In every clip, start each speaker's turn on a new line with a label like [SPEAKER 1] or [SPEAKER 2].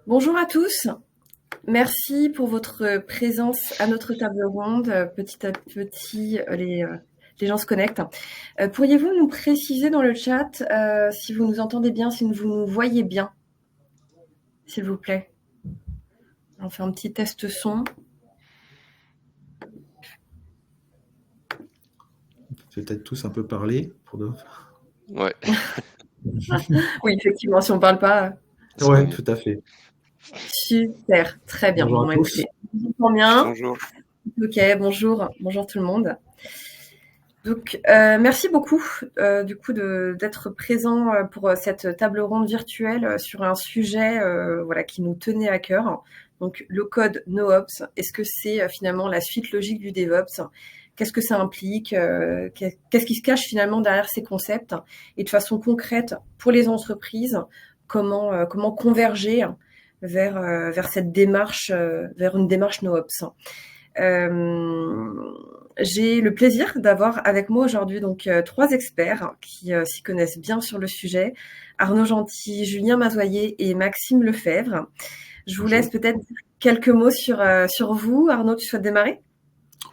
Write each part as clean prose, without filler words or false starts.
[SPEAKER 1] Bonjour à tous. Merci pour votre présence à notre table ronde. Petit à petit, les gens se connectent. Pourriez-vous nous préciser dans le chat si vous nous entendez bien, si vous nous voyez bien, s'il vous plaît? On fait un petit test son.
[SPEAKER 2] Peut-être tous un peu parler pour de...
[SPEAKER 3] Ouais.
[SPEAKER 1] Oui, effectivement, si on ne parle pas.
[SPEAKER 2] Ouais, tout à fait.
[SPEAKER 1] Super, très bien.
[SPEAKER 2] Bonjour
[SPEAKER 1] Bon,
[SPEAKER 2] à tous.
[SPEAKER 1] écoutez, on vous entend bien.
[SPEAKER 3] Bonjour.
[SPEAKER 1] Ok, bonjour tout le monde. Donc, merci beaucoup du coup d'être présent pour cette table ronde virtuelle sur un sujet voilà, qui nous tenait à cœur. Donc, le code NoOps, est-ce que c'est finalement la suite logique du DevOps? Qu'est-ce que ça implique? Qu'est-ce qui se cache finalement derrière ces concepts? Et de façon concrète, pour les entreprises, comment converger vers cette démarche, vers une démarche NoOps? J'ai le plaisir d'avoir avec moi aujourd'hui donc 3 experts qui s'y connaissent bien sur le sujet. Arnaud Gentil, Julien Mazoyer et Maxime Lefebvre. Je vous laisse peut-être dire quelques mots sur vous. Arnaud, tu souhaites démarrer?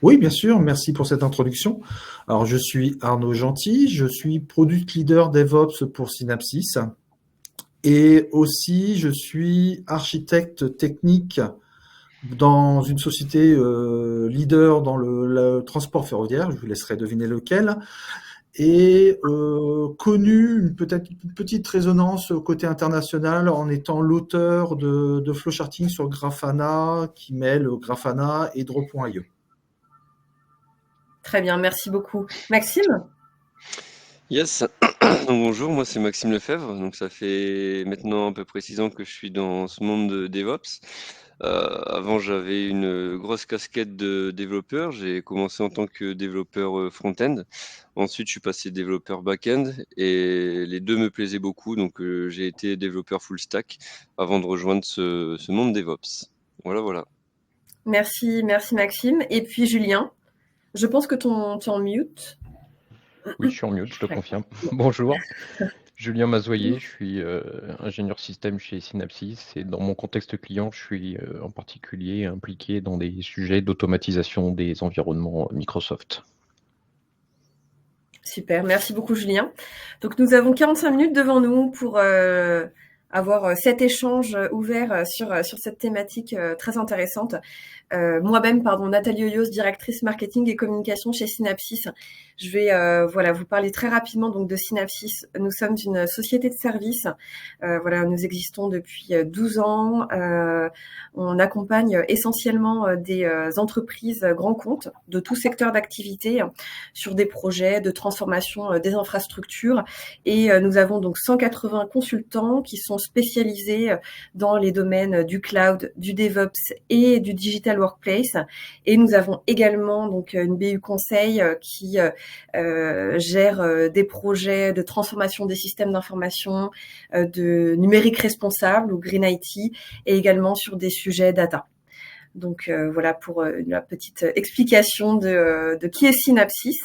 [SPEAKER 2] Oui, bien sûr, merci pour cette introduction. Alors, je suis Arnaud Gentil, je suis Product Leader DevOps pour Synapsys et aussi je suis architecte technique dans une société leader dans le transport ferroviaire, je vous laisserai deviner lequel, et connu peut-être une petite résonance au côté international en étant l'auteur de flowcharting sur Grafana qui mêle Grafana et Drop.io.
[SPEAKER 1] Très bien, merci beaucoup. Maxime?
[SPEAKER 3] Yes. Donc, bonjour, moi c'est Maxime Lefebvre. Donc ça fait maintenant à peu près 6 ans que je suis dans ce monde de DevOps. Avant j'avais une grosse casquette de développeur. J'ai commencé en tant que développeur front-end. Ensuite je suis passé développeur back-end et les deux me plaisaient beaucoup. Donc j'ai été développeur full stack avant de rejoindre ce monde DevOps. Voilà.
[SPEAKER 1] Merci Maxime. Et puis Julien, je pense que tu es en mute.
[SPEAKER 4] Oui, je suis en mute, je te confirme. Bonjour, Julien Mazoyer, je suis ingénieur système chez Synapsys et dans mon contexte client, je suis en particulier impliqué dans des sujets d'automatisation des environnements Microsoft.
[SPEAKER 1] Super, merci beaucoup Julien. Donc nous avons 45 minutes devant nous pour avoir cet échange ouvert sur cette thématique très intéressante. Moi-même, Nathalie Oyos, directrice marketing et communication chez Synapsys. Je vais vous parler très rapidement donc de Synapsys. Nous sommes une société de services. Nous existons depuis 12 ans. On accompagne essentiellement des entreprises grands comptes de tout secteur d'activité sur des projets de transformation des infrastructures. Et nous avons donc 180 consultants qui sont spécialisés dans les domaines du cloud, du DevOps et du digital workplace. Et nous avons également donc une BU conseil qui gère des projets de transformation des systèmes d'information, de numérique responsable ou Green IT, et également sur des sujets data. Donc voilà pour la petite explication de qui est Synapsys.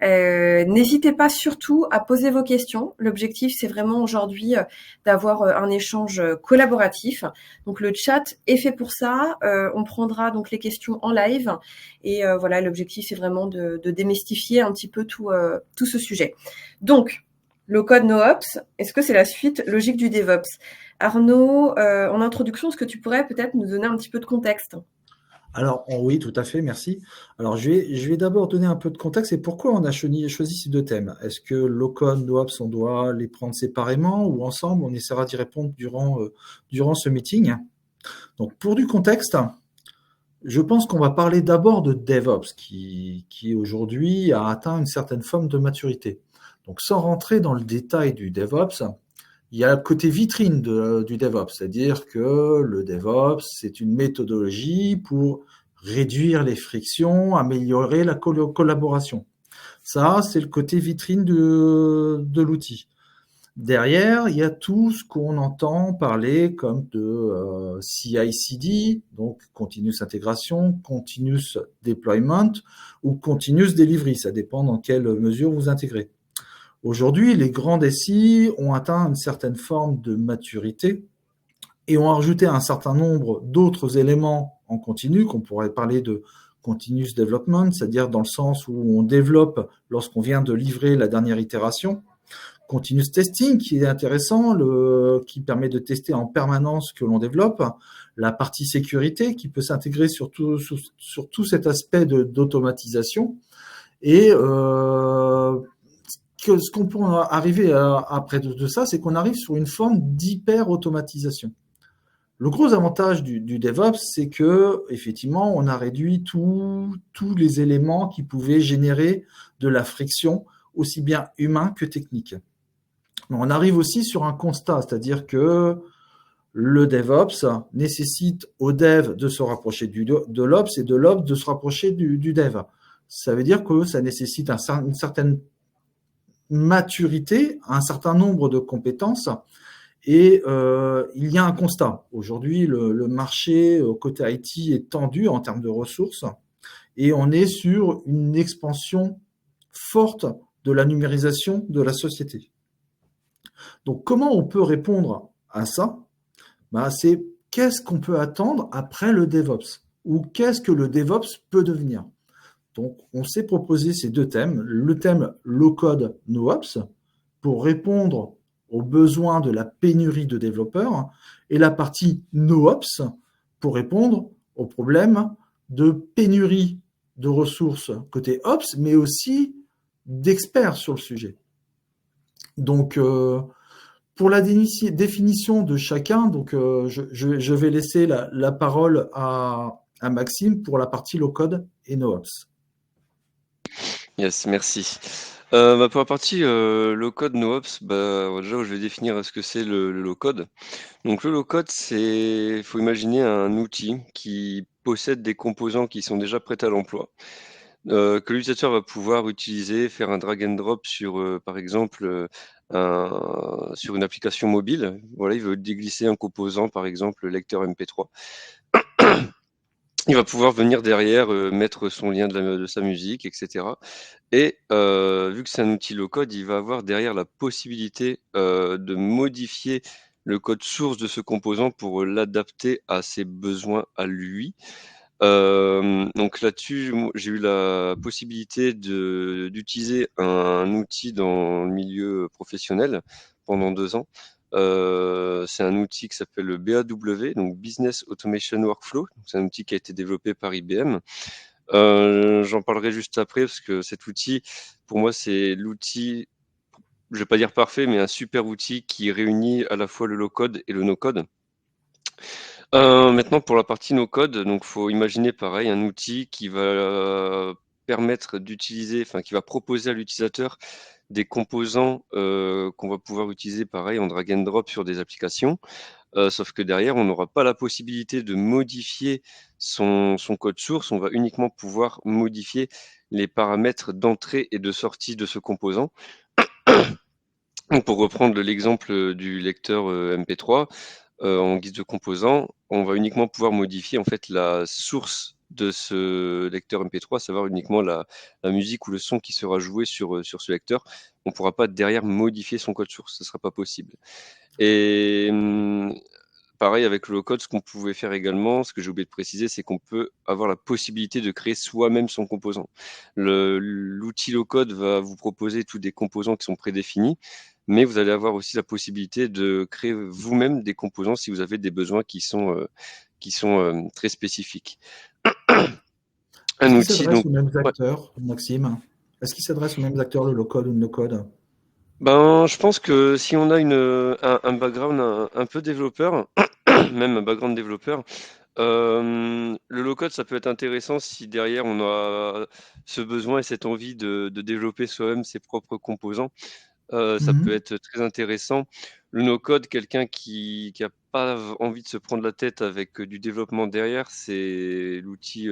[SPEAKER 1] N'hésitez pas surtout à poser vos questions. L'objectif, c'est vraiment aujourd'hui d'avoir un échange collaboratif. Donc le chat est fait pour ça. On prendra donc les questions en live. Et l'objectif, c'est vraiment de démystifier un petit peu tout ce sujet. Donc, le code NoOps, est-ce que c'est la suite logique du DevOps? Arnaud, en introduction, est-ce que tu pourrais peut-être nous donner un petit peu de contexte?
[SPEAKER 2] Alors, oui, tout à fait, merci. Alors, je vais d'abord donner un peu de contexte et pourquoi on a choisi ces deux thèmes. Est-ce que low-code, NoOps, on doit les prendre séparément ou ensemble? On essaiera d'y répondre durant ce meeting. Donc, pour du contexte, je pense qu'on va parler d'abord de DevOps, qui aujourd'hui a atteint une certaine forme de maturité. Donc, sans rentrer dans le détail du DevOps, il y a le côté vitrine du DevOps, c'est-à-dire que le DevOps, c'est une méthodologie pour réduire les frictions, améliorer la collaboration. Ça, c'est le côté vitrine de l'outil. Derrière, il y a tout ce qu'on entend parler comme de CI/CD, donc Continuous Integration, Continuous Deployment ou Continuous Delivery, ça dépend dans quelle mesure vous intégrez. Aujourd'hui, les grands SI ont atteint une certaine forme de maturité et ont rajouté un certain nombre d'autres éléments en continu, qu'on pourrait parler de continuous development, c'est-à-dire dans le sens où on développe lorsqu'on vient de livrer la dernière itération. Continuous testing, qui est intéressant, qui permet de tester en permanence ce que l'on développe. La partie sécurité, qui peut s'intégrer sur tout cet aspect d'automatisation. Et ce qu'on peut arriver après de ça, c'est qu'on arrive sur une forme d'hyper-automatisation. Le gros avantage du DevOps, c'est que effectivement, on a réduit tous les éléments qui pouvaient générer de la friction, aussi bien humain que technique. On arrive aussi sur un constat, c'est-à-dire que le DevOps nécessite au dev de se rapprocher de l'Ops et de l'Ops de se rapprocher du dev. Ça veut dire que ça nécessite une certaine maturité, un certain nombre de compétences. Et il y a un constat. Aujourd'hui, le marché côté IT est tendu en termes de ressources et on est sur une expansion forte de la numérisation de la société. Donc, comment on peut répondre à ça? C'est qu'est-ce qu'on peut attendre après le DevOps ou qu'est-ce que le DevOps peut devenir? Donc, on s'est proposé ces deux thèmes. Le thème low-code, no-ops pour répondre aux besoins de la pénurie de développeurs et la partie no-ops pour répondre aux problèmes de pénurie de ressources côté ops, mais aussi d'experts sur le sujet. Donc, pour la définition de chacun, donc, je vais laisser la parole à Maxime pour la partie low-code et no-ops.
[SPEAKER 3] Yes, merci. Pour la partie low-code, no-ops, déjà je vais définir ce que c'est le low-code. Donc le low-code, il faut imaginer un outil qui possède des composants qui sont déjà prêts à l'emploi, que l'utilisateur va pouvoir utiliser, faire un drag and drop sur, par exemple, sur une application mobile. Voilà, il veut déglisser un composant, par exemple, le lecteur MP3. Il va pouvoir venir derrière mettre son lien de sa musique, etc. Et vu que c'est un outil low-code, il va avoir derrière la possibilité de modifier le code source de ce composant pour l'adapter à ses besoins à lui. Donc là-dessus, j'ai eu la possibilité d'utiliser un outil dans le milieu professionnel pendant 2 ans. C'est un outil qui s'appelle le BAW, donc Business Automation Workflow. C'est un outil qui a été développé par IBM. J'en parlerai juste après parce que cet outil, pour moi, c'est l'outil, je vais pas dire parfait, mais un super outil qui réunit à la fois le low-code et le no-code. Maintenant, pour la partie no-code, donc faut imaginer pareil, un outil qui va permettre d'utiliser, enfin qui va proposer à l'utilisateur des composants qu'on va pouvoir utiliser pareil en drag and drop sur des applications. Sauf que derrière, on n'aura pas la possibilité de modifier son code source. On va uniquement pouvoir modifier les paramètres d'entrée et de sortie de ce composant. Donc, pour reprendre l'exemple du lecteur MP3, en guise de composant, on va uniquement pouvoir modifier en fait la source de ce lecteur MP3, savoir uniquement la musique ou le son qui sera joué sur ce lecteur. On ne pourra pas derrière modifier son code source, ce ne sera pas possible. Et pareil avec le low-code, ce qu'on pouvait faire également, ce que j'ai oublié de préciser, c'est qu'on peut avoir la possibilité de créer soi-même son composant. L'outil low-code va vous proposer tous des composants qui sont prédéfinis, mais vous allez avoir aussi la possibilité de créer vous-même des composants si vous avez des besoins qui sont très spécifiques.
[SPEAKER 2] Est-ce qu'il s'adresse aux mêmes acteurs, Maxime? Est-ce qu'il s'adresse aux mêmes acteurs, le low-code ou le no-code?
[SPEAKER 3] Je pense que si on a un background un peu développeur, même un background développeur, le low-code, ça peut être intéressant si derrière on a ce besoin et cette envie de développer soi-même ses propres composants. Ça peut être très intéressant. Le no-code, quelqu'un qui n'a pas envie de se prendre la tête avec du développement derrière, c'est l'outil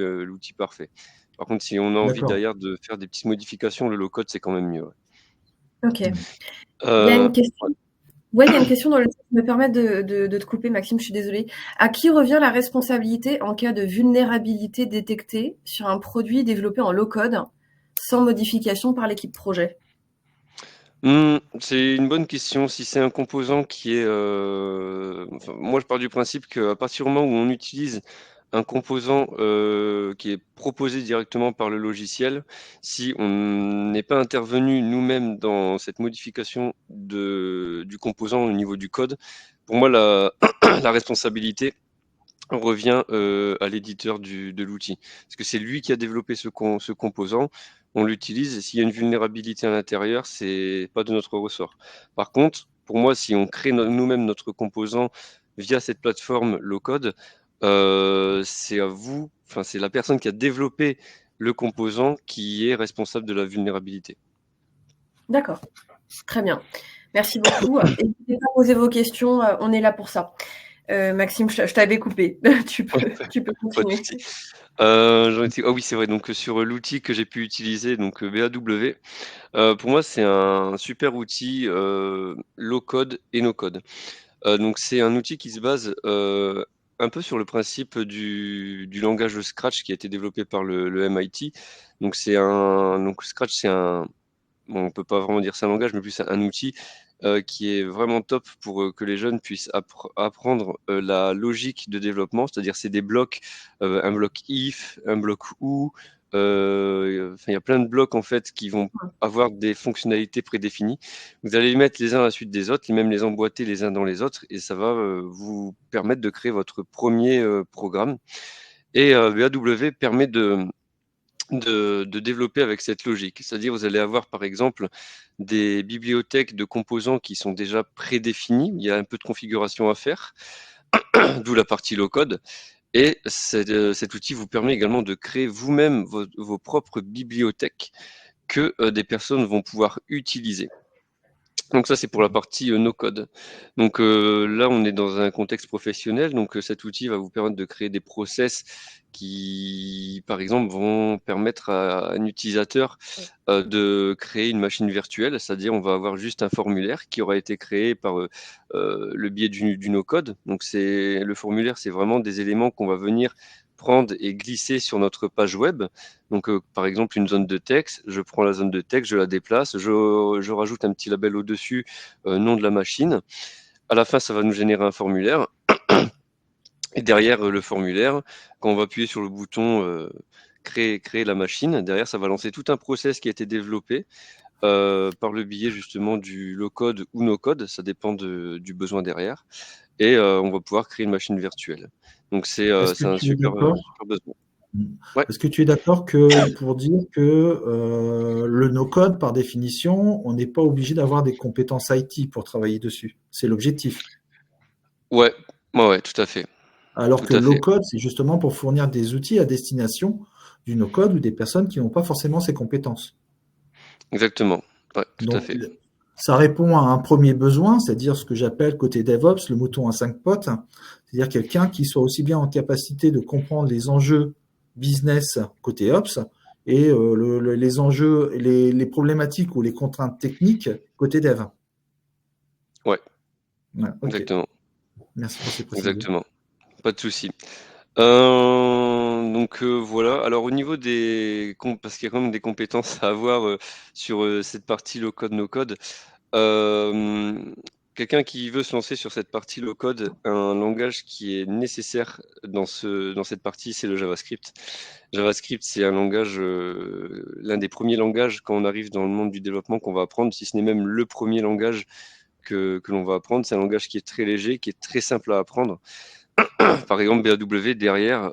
[SPEAKER 3] parfait. Par contre, si on a envie derrière de faire des petites modifications, le low-code, c'est quand même mieux. Ouais.
[SPEAKER 1] Ok. Il y a une question. Ouais, il y a une question dans le chat qui me permet de te couper, Maxime, je suis désolée. À qui revient la responsabilité en cas de vulnérabilité détectée sur un produit développé en low-code sans modification par l'équipe projet?
[SPEAKER 3] C'est une bonne question. Si c'est un composant qui est, enfin, moi je pars du principe qu'à partir du moment où on utilise un composant, qui est proposé directement par le logiciel, si on n'est pas intervenu nous-mêmes dans cette modification du composant au niveau du code, pour moi la la responsabilité revient, à l'éditeur de l'outil. Parce que c'est lui qui a développé ce composant, on l'utilise et s'il y a une vulnérabilité à l'intérieur, c'est pas de notre ressort. Par contre, pour moi, si on crée nous-mêmes notre composant via cette plateforme low code, c'est à vous, enfin c'est la personne qui a développé le composant qui est responsable de la vulnérabilité.
[SPEAKER 1] D'accord, très bien. Merci beaucoup. N'hésitez pas à poser vos questions, on est là pour ça. Maxime, je t'avais coupé. Tu peux
[SPEAKER 3] Pas de
[SPEAKER 1] continuer.
[SPEAKER 3] souci. Ah oui, c'est vrai, donc sur l'outil que j'ai pu utiliser, donc BAW, pour moi, c'est un super outil, low code et no code. Donc c'est un outil qui se base, un peu sur le principe du langage Scratch qui a été développé par le MIT. Donc Scratch, c'est un bon, on peut pas vraiment dire c'est un langage, mais plus un outil, qui est vraiment top pour, que les jeunes puissent apprendre, la logique de développement. C'est-à-dire c'est des blocs, un bloc if, un bloc ou, enfin il y a plein de blocs en fait qui vont avoir des fonctionnalités prédéfinies. Vous allez les mettre les uns à la suite des autres, même les emboîter les uns dans les autres et ça va, vous permettre de créer votre premier programme et BAW permet de développer avec cette logique. C'est-à-dire, vous allez avoir par exemple des bibliothèques de composants qui sont déjà prédéfinis, il y a un peu de configuration à faire, d'où la partie low code. Et cet outil vous permet également de créer vous-même vos propres bibliothèques que des personnes vont pouvoir utiliser. Donc ça, c'est pour la partie no code. Donc là, on est dans un contexte professionnel. Donc cet outil va vous permettre de créer des process qui, par exemple, vont permettre à un utilisateur de créer une machine virtuelle. C'est-à-dire, on va avoir juste un formulaire qui aura été créé par le biais du no code. Donc le formulaire, c'est vraiment des éléments qu'on va venir prendre et glisser sur notre page web. Donc, par exemple, une zone de texte, je prends la zone de texte, je la déplace, je rajoute un petit label au-dessus, nom de la machine. À la fin, ça va nous générer un formulaire. Et derrière le formulaire, quand on va appuyer sur le bouton créer la machine, derrière, ça va lancer tout un process qui a été développé par le biais justement du low code ou no code, ça dépend du besoin derrière. Et on va pouvoir créer une machine virtuelle. Donc c'est
[SPEAKER 2] Est-ce que
[SPEAKER 3] un
[SPEAKER 2] tu es
[SPEAKER 3] super
[SPEAKER 2] d'accord?
[SPEAKER 3] besoin. Ouais.
[SPEAKER 2] Est-ce que tu es d'accord que pour dire que le no-code, par définition, on n'est pas obligé d'avoir des compétences IT pour travailler dessus? C'est l'objectif.
[SPEAKER 3] Ouais, ouais, tout à fait.
[SPEAKER 2] Alors
[SPEAKER 3] Tout
[SPEAKER 2] que
[SPEAKER 3] à fait.
[SPEAKER 2] low-code, c'est justement pour fournir des outils à destination du no-code ou des personnes qui n'ont pas forcément ces compétences.
[SPEAKER 3] Exactement. Ouais, tout à
[SPEAKER 2] Donc,
[SPEAKER 3] fait.
[SPEAKER 2] ça répond à un premier besoin, c'est-à-dire ce que j'appelle côté DevOps, le mouton à 5 potes, c'est-à-dire quelqu'un qui soit aussi bien en capacité de comprendre les enjeux business côté Ops et les enjeux, les problématiques ou les contraintes techniques côté Dev.
[SPEAKER 3] Ouais,
[SPEAKER 2] Ouais, ok,
[SPEAKER 3] exactement.
[SPEAKER 2] merci pour ces précisions.
[SPEAKER 3] Exactement. Pas de souci. Donc voilà. Alors au niveau parce qu'il y a quand même des compétences à avoir sur cette partie low code, no code. Quelqu'un qui veut se lancer sur cette partie low code, un langage qui est nécessaire dans cette partie, c'est le JavaScript. JavaScript, c'est un langage, l'un des premiers langages quand on arrive dans le monde du développement qu'on va apprendre, si ce n'est même le premier langage que l'on va apprendre. C'est un langage qui est très léger, qui est très simple à apprendre. Par exemple, BAW, derrière,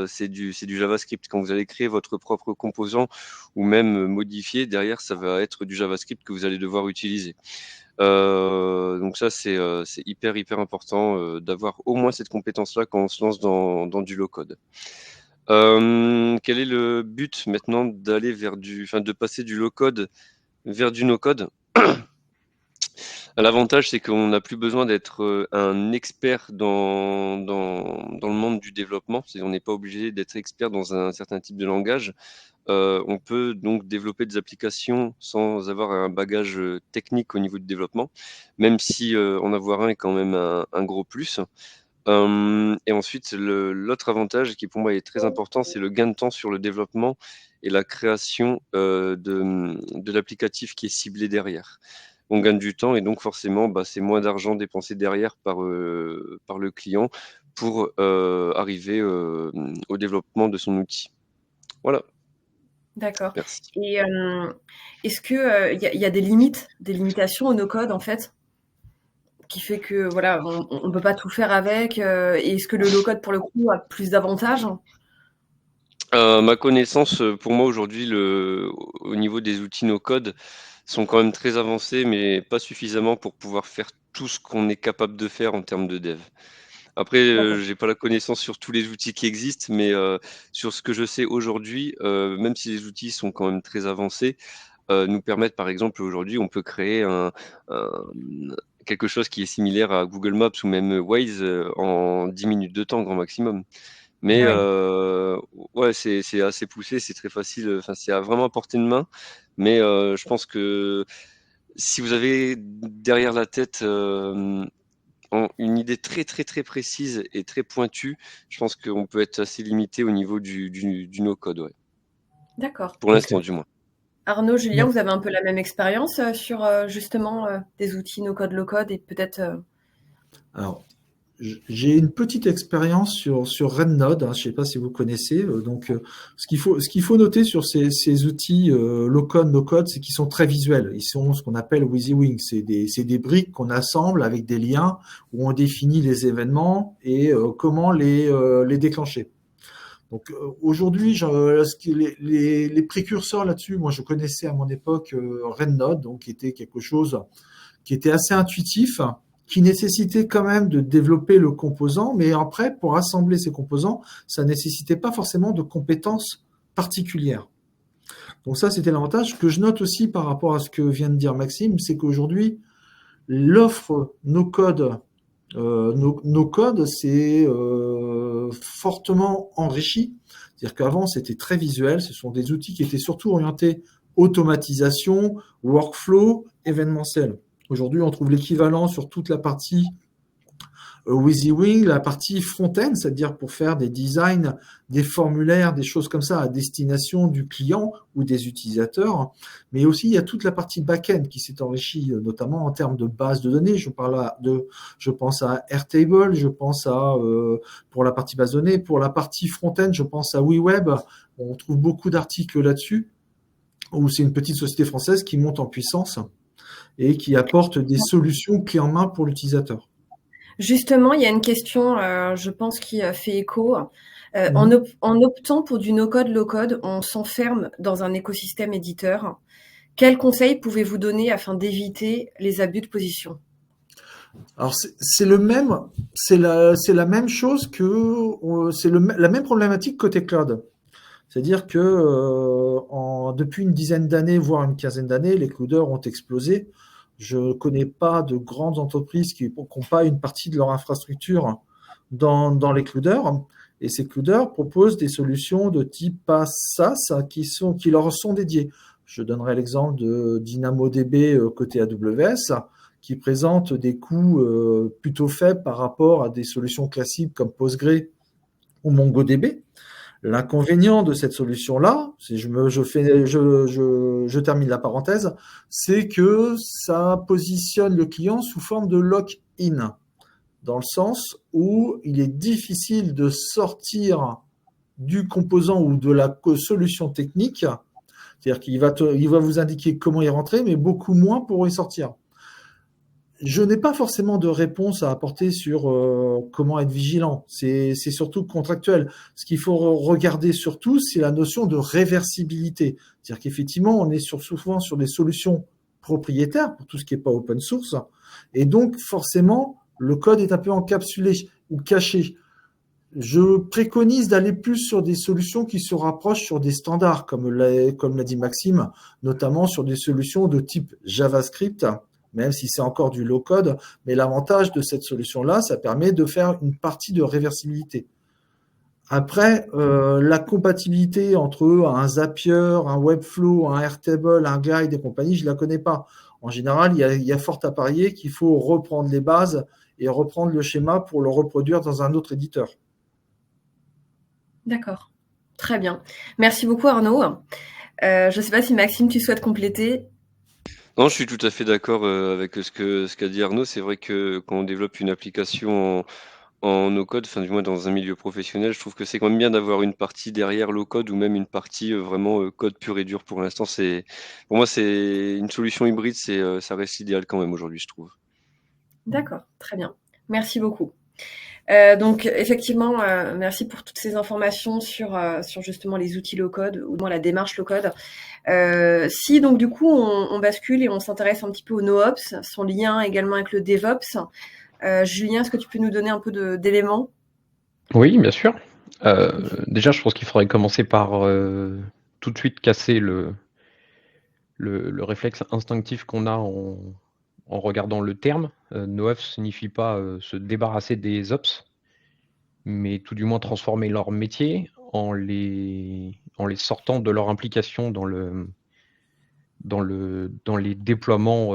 [SPEAKER 3] c'est du JavaScript. Quand vous allez créer votre propre composant ou même modifier, derrière, ça va être du JavaScript que vous allez devoir utiliser. Donc ça, c'est hyper, hyper important d'avoir au moins cette compétence-là quand on se lance dans du low-code. Quel est le but maintenant de passer du low-code vers du no-code? L'avantage, c'est qu'on n'a plus besoin d'être un expert dans le monde du développement. On n'est pas obligé d'être expert dans un certain type de langage. On peut donc développer des applications sans avoir un bagage technique au niveau du développement, même si en avoir un est quand même un gros plus. Et ensuite, l'autre avantage qui pour moi est très important, c'est le gain de temps sur le développement et la création de l'applicatif qui est ciblé derrière. On gagne du temps et donc forcément, c'est moins d'argent dépensé derrière par le client pour arriver au développement de son outil. Voilà,
[SPEAKER 1] D'accord.
[SPEAKER 3] merci.
[SPEAKER 1] Et est-ce que il y a des limitations au no-code en fait, qui fait que voilà, on peut pas tout faire avec. Et est-ce que le low-code pour le coup a plus d'avantages?
[SPEAKER 3] Ma connaissance, pour moi aujourd'hui, au niveau des outils no-code sont quand même très avancés, mais pas suffisamment pour pouvoir faire tout ce qu'on est capable de faire en termes de dev. Après,
[SPEAKER 1] D'accord.
[SPEAKER 3] j'ai pas la connaissance sur tous les outils qui existent, mais sur ce que je sais aujourd'hui, même si les outils sont quand même très avancés, nous permettent par exemple aujourd'hui, on peut créer quelque chose qui est similaire à Google Maps ou même Waze, en 10 minutes de temps grand maximum. Mais
[SPEAKER 1] Ouais.
[SPEAKER 3] ouais, c'est assez poussé, c'est très facile, enfin c'est vraiment à portée de main. Mais je pense que si vous avez derrière la tête, une idée très, très, très précise et très pointue, je pense qu'on peut être assez limité au niveau du no-code, ouais.
[SPEAKER 1] D'accord.
[SPEAKER 3] Pour
[SPEAKER 2] Ok.
[SPEAKER 3] l'instant, du moins.
[SPEAKER 1] Arnaud, Julien,
[SPEAKER 2] Non.
[SPEAKER 1] vous avez un peu la même expérience sur justement des outils no-code, low-code et peut-être.
[SPEAKER 2] Alors, j'ai une petite expérience sur RedNode, hein, je ne sais pas si vous connaissez. Ce qu'il faut noter sur ces outils low-code, no-code, c'est qu'ils sont très visuels. Ils sont ce qu'on appelle WYSIWYG. C'est des briques qu'on assemble avec des liens où on définit les événements et comment les déclencher. Donc aujourd'hui, les précurseurs là-dessus, moi je connaissais à mon époque RedNode, donc qui était quelque chose qui était assez intuitif, qui nécessitait quand même de développer le composant, mais après, pour assembler ces composants, ça nécessitait pas forcément de compétences particulières. Donc ça, c'était l'avantage que je note aussi par rapport à ce que vient de dire Maxime, c'est qu'aujourd'hui, l'offre no-code, nos codes, c'est fortement enrichi. C'est-à-dire qu'avant, c'était très visuel. Ce sont des outils qui étaient surtout orientés automatisation, workflow, événementiel. Aujourd'hui, on trouve l'équivalent sur toute la partie WYSIWYG, la partie front-end, c'est-à-dire pour faire des designs, des formulaires, des choses comme ça à destination du client ou des utilisateurs. Mais aussi, il y a toute la partie back-end qui s'est enrichie, notamment en termes de base de données. Je pense à Airtable, je pense à, pour la partie base de données. Pour la partie front-end, je pense à WeWeb. On trouve beaucoup d'articles là-dessus, où c'est une petite société française qui monte en puissance et qui apporte des solutions clés en main pour l'utilisateur.
[SPEAKER 1] Justement, il y a une question, je pense, qui fait écho.
[SPEAKER 2] Mhm.
[SPEAKER 1] En optant pour du no-code, low-code, on s'enferme dans un écosystème éditeur. Quels conseils pouvez-vous donner afin d'éviter les abus de position?
[SPEAKER 2] Alors c'est la même chose que la même problématique côté cloud. C'est-à-dire que depuis une dizaine d'années, voire une quinzaine d'années, les clouders ont explosé. Je ne connais pas de grandes entreprises qui n'ont pas une partie de leur infrastructure dans les clouders. Et ces clouders proposent des solutions de type SaaS qui leur sont dédiées. Je donnerai l'exemple de DynamoDB côté AWS, qui présente des coûts plutôt faibles par rapport à des solutions classiques comme Postgre ou MongoDB. L'inconvénient de cette solution-là, si je termine la parenthèse, c'est que ça positionne le client sous forme de lock-in, dans le sens où il est difficile de sortir du composant ou de la solution technique, c'est-à-dire qu'il va vous indiquer comment y rentrer, mais beaucoup moins pour y sortir. Je n'ai pas forcément de réponse à apporter sur comment être vigilant. C'est surtout contractuel. Ce qu'il faut regarder surtout, c'est la notion de réversibilité. C'est-à-dire qu'effectivement, on est souvent sur des solutions propriétaires pour tout ce qui n'est pas open source. Et donc, forcément, le code est un peu encapsulé ou caché. Je préconise d'aller plus sur des solutions qui se rapprochent sur des standards, comme l'a dit Maxime, notamment sur des solutions de type JavaScript, même si c'est encore du low-code. Mais l'avantage de cette solution-là, ça permet de faire une partie de réversibilité. Après, la compatibilité entre un Zapier, un Webflow, un Airtable, un Glide et compagnie, je ne la connais pas. En général, il y a fort à parier qu'il faut reprendre les bases et reprendre le schéma pour le reproduire dans un autre éditeur.
[SPEAKER 1] D'accord. Très bien. Merci beaucoup Arnaud. Je ne sais pas si Maxime, tu souhaites compléter.
[SPEAKER 3] Non, je suis tout à fait d'accord avec ce qu'a dit Arnaud. C'est vrai que quand on développe une application en no-code, enfin du moins dans un milieu professionnel, je trouve que c'est quand même bien d'avoir une partie derrière low-code ou même une partie vraiment code pur et dur. Pour l'instant, pour moi, c'est une solution hybride, ça reste idéal quand même aujourd'hui, je trouve.
[SPEAKER 1] D'accord, très bien. Merci beaucoup. Donc effectivement, merci pour toutes ces informations sur justement les outils low-code ou moins la démarche low-code. Si donc du coup on bascule et on s'intéresse un petit peu au NoOps, son lien également avec le DevOps, Julien, est-ce que tu peux nous donner un peu d'éléments?
[SPEAKER 4] Oui, bien sûr. Déjà, je pense qu'il faudrait commencer par tout de suite casser le réflexe instinctif qu'on a en regardant le terme. NoOps signifie pas se débarrasser des ops, mais tout du moins transformer leur métier en les sortant de leur implication dans les déploiements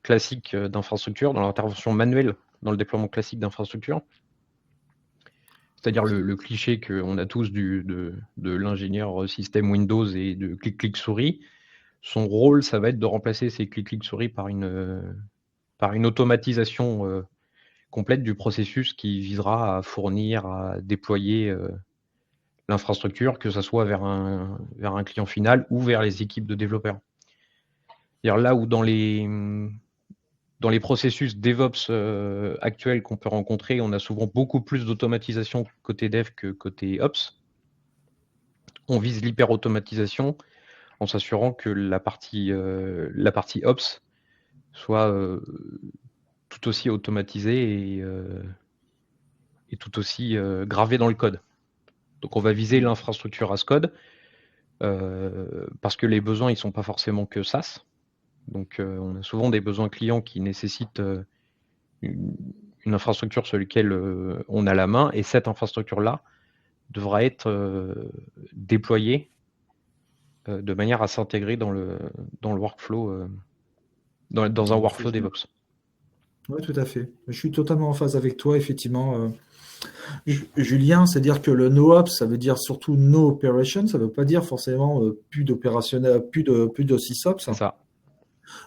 [SPEAKER 4] classiques d'infrastructures, dans l'intervention manuelle dans le déploiement classique d'infrastructures. C'est-à-dire le cliché qu'on a tous de l'ingénieur système Windows et de clic-clic-souris. Son rôle, ça va être de remplacer ces clic-clic-souris par une automatisation complète du processus qui visera à fournir, à déployer l'infrastructure, que ce soit vers un client final ou vers les équipes de développeurs. C'est-à-dire là où dans les processus DevOps actuels qu'on peut rencontrer, on a souvent beaucoup plus d'automatisation côté dev que côté Ops. On vise l'hyper-automatisation en s'assurant que la partie Ops soit tout aussi automatisée et tout aussi gravée dans le code. Donc on va viser l'infrastructure as code parce que les besoins ils sont pas forcément que SaaS. Donc on a souvent des besoins clients qui nécessitent une infrastructure sur laquelle on a la main, et cette infrastructure-là devra être déployée de manière à s'intégrer dans le workflow, dans un workflow DevOps.
[SPEAKER 2] Oui, tout à fait. Je suis totalement en phase avec toi, effectivement. Julien, c'est-à-dire que le NoOps, ça veut dire surtout No Operation, ça ne veut pas dire forcément plus d'opérationnel, plus de SysOps.
[SPEAKER 4] C'est ça.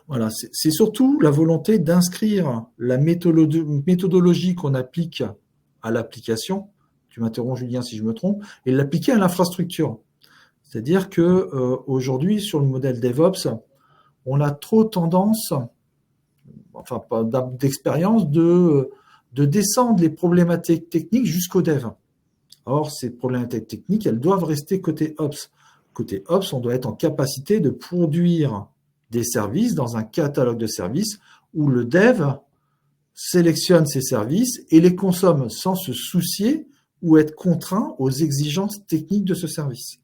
[SPEAKER 2] Voilà, c'est surtout la volonté d'inscrire la méthodologie qu'on applique à l'application, tu m'interromps Julien si je me trompe, et l'appliquer à l'infrastructure. C'est-à-dire que aujourd'hui, sur le modèle DevOps, on a trop tendance, enfin pas d'expérience, de descendre les problématiques techniques jusqu'au dev. Or, ces problématiques techniques, elles doivent rester côté Ops. Côté Ops, on doit être en capacité de produire des services dans un catalogue de services où le dev sélectionne ces services et les consomme sans se soucier ou être contraint aux exigences techniques de ce service.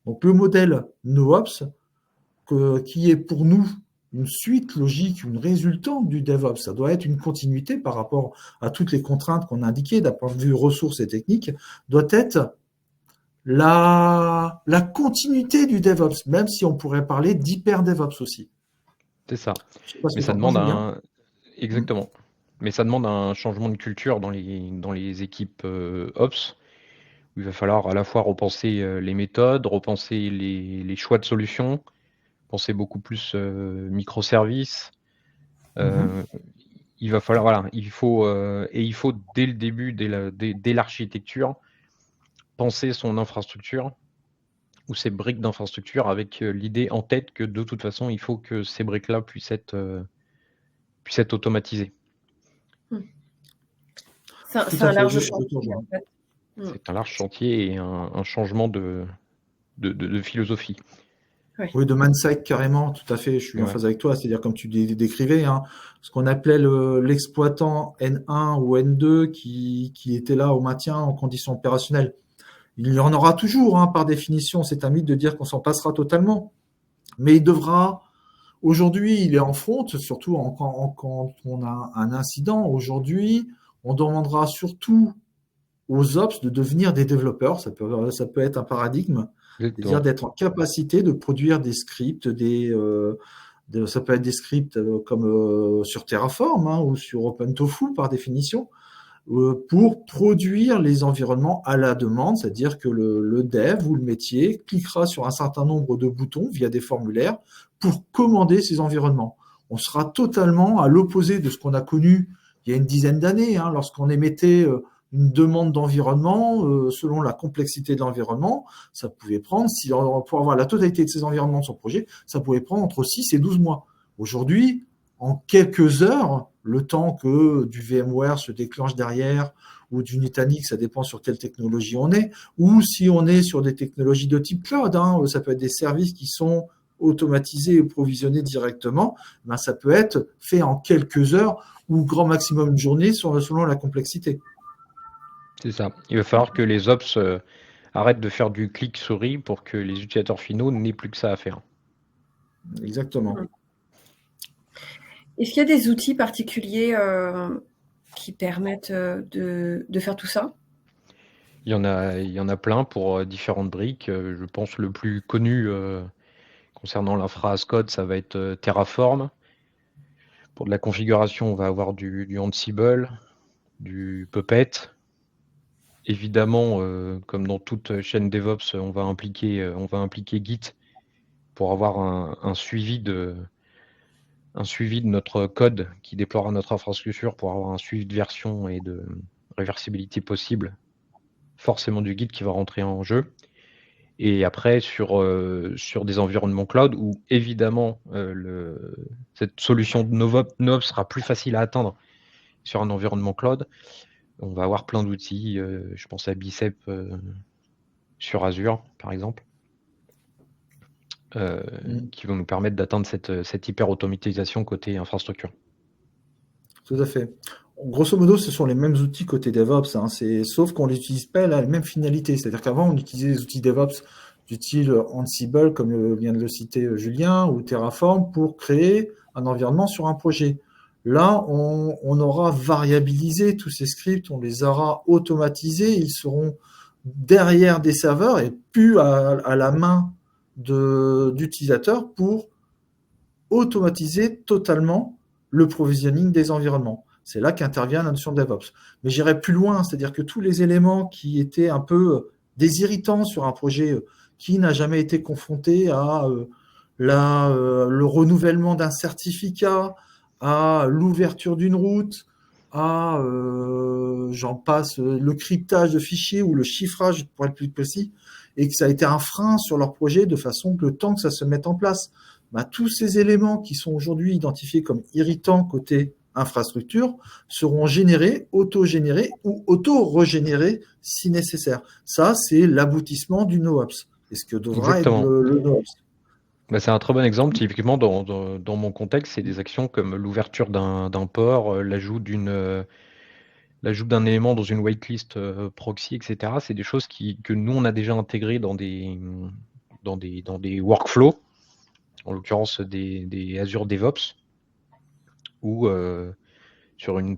[SPEAKER 2] Donc le modèle NoOps, qui est pour nous une suite logique, une résultante du DevOps, ça doit être une continuité par rapport à toutes les contraintes qu'on a indiquées d'un point de vue ressources et techniques, doit être la continuité du DevOps, même si on pourrait parler d'hyper DevOps aussi.
[SPEAKER 4] C'est ça. Mais ça demande exactement. Mais ça demande un changement de culture dans les équipes Ops, où il va falloir à la fois repenser les méthodes, repenser les choix de solutions, penser beaucoup plus microservices. Il va falloir, voilà, il faut dès le début, dès l'architecture, penser son infrastructure ou ces briques d'infrastructure avec l'idée en tête que de toute façon, il faut que ces briques-là puissent être automatisées.
[SPEAKER 1] C'est un large chantier, en fait.
[SPEAKER 4] C'est un large chantier et un changement de philosophie.
[SPEAKER 2] Oui, de mindset carrément, tout à fait, je suis en phase avec toi, c'est-à-dire comme tu décrivais, ce qu'on appelait l'exploitant N1 ou N2 qui était là au maintien en conditions opérationnelles. Il y en aura toujours, par définition, c'est un mythe de dire qu'on s'en passera totalement, mais il devra, aujourd'hui il est en front, surtout quand on a un incident, aujourd'hui on demandera surtout aux Ops de devenir des développeurs, ça peut être un paradigme, c'est-à-dire d'être en capacité de produire des scripts, ça peut être des scripts comme sur Terraform ou sur OpenTofu par définition, pour produire les environnements à la demande, c'est-à-dire que le dev ou le métier cliquera sur un certain nombre de boutons via des formulaires pour commander ces environnements. On sera totalement à l'opposé de ce qu'on a connu il y a une dizaine d'années, hein, lorsqu'on émettait une demande d'environnement, selon la complexité de l'environnement, ça pouvait prendre, pour avoir la totalité de ces environnements sur projet, ça pouvait prendre entre 6 et 12 mois. Aujourd'hui, en quelques heures, le temps que du VMware se déclenche derrière ou du Nutanix, ça dépend sur quelle technologie on est, ou si on est sur des technologies de type cloud, hein, ça peut être des services qui sont automatisés et provisionnés directement, ben ça peut être fait en quelques heures ou grand maximum une journée selon la complexité.
[SPEAKER 4] C'est ça. Il va falloir que les ops arrêtent de faire du clic-souris pour que les utilisateurs finaux n'aient plus que ça à faire.
[SPEAKER 2] Exactement.
[SPEAKER 1] Est-ce qu'il y a des outils particuliers qui permettent de faire tout ça?
[SPEAKER 4] Il y en a plein pour différentes briques. Je pense le plus connu concernant l'infra as code, ça va être Terraform. Pour de la configuration, on va avoir du Ansible, du Puppet. Évidemment, comme dans toute chaîne DevOps, on va impliquer Git pour avoir un suivi de notre code qui déploiera notre infrastructure, pour avoir un suivi de version et de réversibilité possible. Forcément du Git qui va rentrer en jeu. Et après, sur des environnements cloud, où évidemment cette solution de NoOps sera plus facile à atteindre sur un environnement cloud, on va avoir plein d'outils. Je pense à Bicep sur Azure, par exemple, qui vont nous permettre d'atteindre cette hyper-automatisation côté infrastructure.
[SPEAKER 2] Tout à fait. Grosso modo, ce sont les mêmes outils côté DevOps, hein, sauf qu'on n'utilise pas la même finalité. C'est-à-dire qu'avant, on utilisait des outils DevOps du style Ansible, comme vient de le citer Julien, ou Terraform, pour créer un environnement sur un projet. Là, on aura variabilisé tous ces scripts, on les aura automatisés, ils seront derrière des serveurs et plus à la main d'utilisateurs pour automatiser totalement le provisioning des environnements. C'est là qu'intervient la notion de DevOps. Mais j'irai plus loin, c'est-à-dire que tous les éléments qui étaient un peu des irritants sur un projet qui n'a jamais été confronté à le renouvellement d'un certificat, à l'ouverture d'une route, à, j'en passe, le cryptage de fichiers ou le chiffrage, pour être plus précis, et que ça a été un frein sur leur projet de façon que le temps que ça se mette en place, bah, tous ces éléments qui sont aujourd'hui identifiés comme irritants côté infrastructure seront générés, auto-générés ou auto-régénérés si nécessaire. Ça, c'est l'aboutissement du NoOps. Et ce que devra
[SPEAKER 4] Exactement.
[SPEAKER 2] être le NoOps.
[SPEAKER 4] Bah, c'est un très bon exemple. Typiquement, dans mon contexte, c'est des actions comme l'ouverture d'un port, l'ajout d'un élément dans une waitlist proxy, etc. C'est des choses que nous, on a déjà intégrées dans des workflows, en l'occurrence des Azure DevOps, où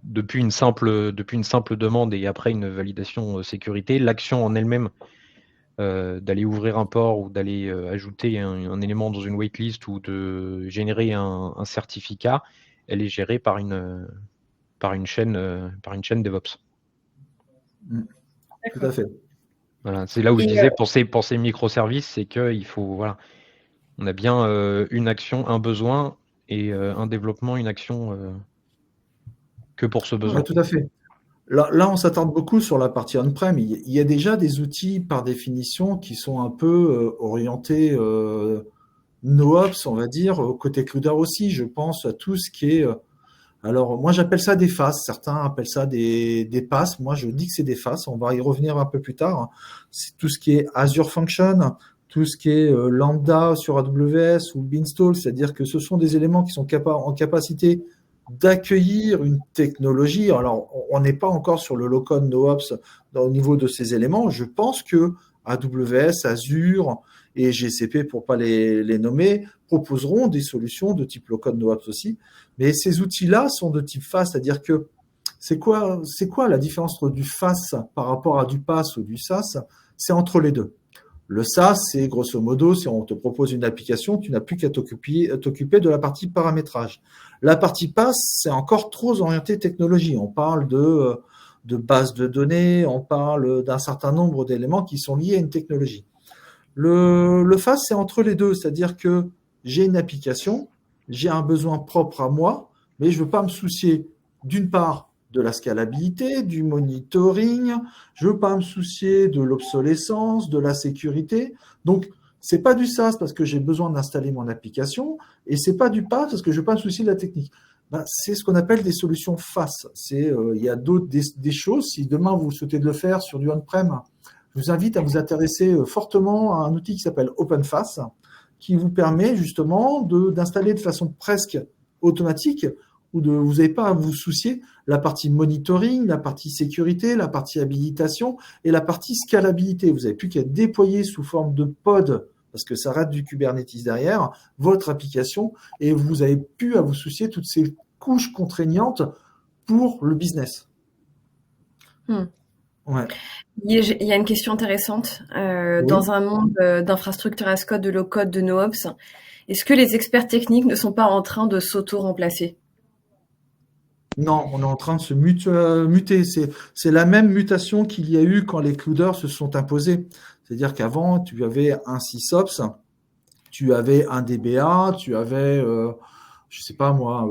[SPEAKER 4] depuis une simple demande et après une validation sécurité, l'action en elle-même d'aller ouvrir un port ou d'aller ajouter un élément dans une waitlist ou de générer un certificat, elle est gérée par une chaîne DevOps.
[SPEAKER 2] Tout à fait.
[SPEAKER 4] Voilà, c'est là où je disais pour ces microservices, c'est qu'il faut, voilà, on a bien une action, un besoin et un développement, une action que pour ce besoin.
[SPEAKER 2] Ouais, tout à fait. Là, on s'attarde beaucoup sur la partie on-prem. Il y a déjà des outils, par définition, qui sont un peu orientés NoOps, on va dire, côté Cloudera aussi. Je pense à tout ce qui est... alors, moi, j'appelle ça des faces. Certains appellent ça des passes. Moi, je dis que c'est des faces. On va y revenir un peu plus tard. C'est tout ce qui est Azure Function, tout ce qui est Lambda sur AWS ou Beanstalk. C'est-à-dire que ce sont des éléments qui sont en capacité d'accueillir une technologie. Alors, on n'est pas encore sur le low-code NoOps au niveau de ces éléments. Je pense que AWS, Azure et GCP, pour pas les nommer, proposeront des solutions de type low-code NoOps aussi. Mais ces outils-là sont de type FAS, c'est-à-dire que c'est quoi la différence entre du FAS par rapport à du PaaS ou du SaaS? C'est entre les deux. Le SaaS, c'est grosso modo, si on te propose une application, tu n'as plus qu'à t'occuper de la partie paramétrage. La partie PaaS, c'est encore trop orienté technologie. On parle de bases de données, on parle d'un certain nombre d'éléments qui sont liés à une technologie. Le FaaS, c'est entre les deux, c'est-à-dire que j'ai une application, j'ai un besoin propre à moi, mais je ne veux pas me soucier d'une part de la scalabilité, du monitoring, je ne veux pas me soucier de l'obsolescence, de la sécurité. Donc, ce n'est pas du SaaS parce que j'ai besoin d'installer mon application et ce n'est pas du PaaS parce que je ne veux pas me soucier de la technique. C'est ce qu'on appelle des solutions FaaS. Il y a d'autres des choses. Si demain vous souhaitez de le faire sur du on-prem, je vous invite à vous intéresser fortement à un outil qui s'appelle OpenFaaS, qui vous permet justement d'installer de façon presque automatique où vous n'avez pas à vous soucier la partie monitoring, la partie sécurité, la partie habilitation et la partie scalabilité. Vous n'avez plus qu'à déployer sous forme de pod, parce que ça rate du Kubernetes derrière, votre application et vous n'avez plus à vous soucier de toutes ces couches contraignantes pour le business. Ouais.
[SPEAKER 1] Il y a une question intéressante.
[SPEAKER 2] Oui.
[SPEAKER 1] Dans un monde d'infrastructure as code, de low code, de no-ops, est-ce que les experts techniques ne sont pas en train de s'auto-remplacer?
[SPEAKER 2] Non, on est en train de se muter. C'est la même mutation qu'il y a eu quand les clouders se sont imposés. C'est-à-dire qu'avant, tu avais un SysOps, tu avais un DBA, tu avais, je sais pas moi,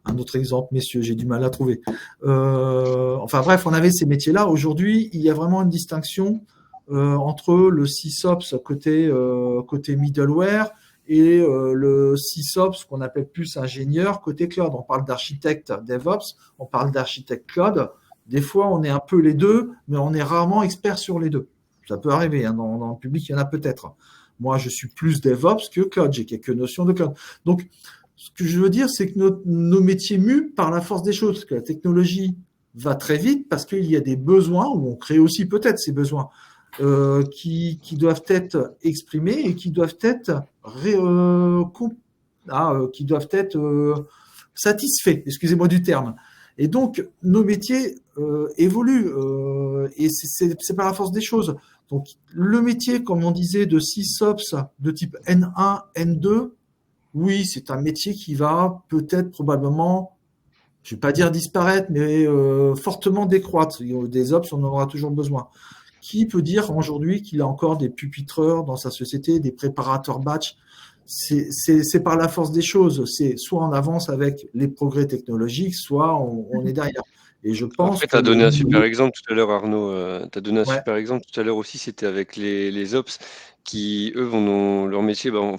[SPEAKER 2] un autre exemple, messieurs, j'ai du mal à trouver. Enfin bref, on avait ces métiers-là. Aujourd'hui, il y a vraiment une distinction entre le SysOps côté middleware et le SysOps qu'on appelle plus ingénieur côté cloud. On parle d'architecte DevOps, on parle d'architecte cloud. Des fois, on est un peu les deux, mais on est rarement expert sur les deux. Ça peut arriver, hein, dans le public, il y en a peut-être. Moi, je suis plus DevOps que cloud, j'ai quelques notions de cloud. Donc, ce que je veux dire, c'est que nos métiers muent par la force des choses, parce que la technologie va très vite, parce qu'il y a des besoins, ou on crée aussi peut-être ces besoins, qui doivent être exprimés et qui doivent être satisfaits, excusez-moi du terme. Et donc, nos métiers évoluent, et c'est par la force des choses. Donc, le métier, comme on disait, de SysOps de type N1, N2, oui, c'est un métier qui va peut-être probablement, je ne vais pas dire disparaître, mais fortement décroître. Des ops, on en aura toujours besoin. Qui peut dire aujourd'hui qu'il a encore des pupitreurs dans sa société, des préparateurs batch? C'est par la force des choses. C'est soit on avance avec les progrès technologiques, soit on est derrière. Et je pense
[SPEAKER 3] Après, tu as donné un super exemple tout à l'heure, Arnaud. Tu as donné un
[SPEAKER 2] Ouais.
[SPEAKER 3] super exemple tout à l'heure aussi, c'était avec les ops qui, eux, vont dans leur métier. En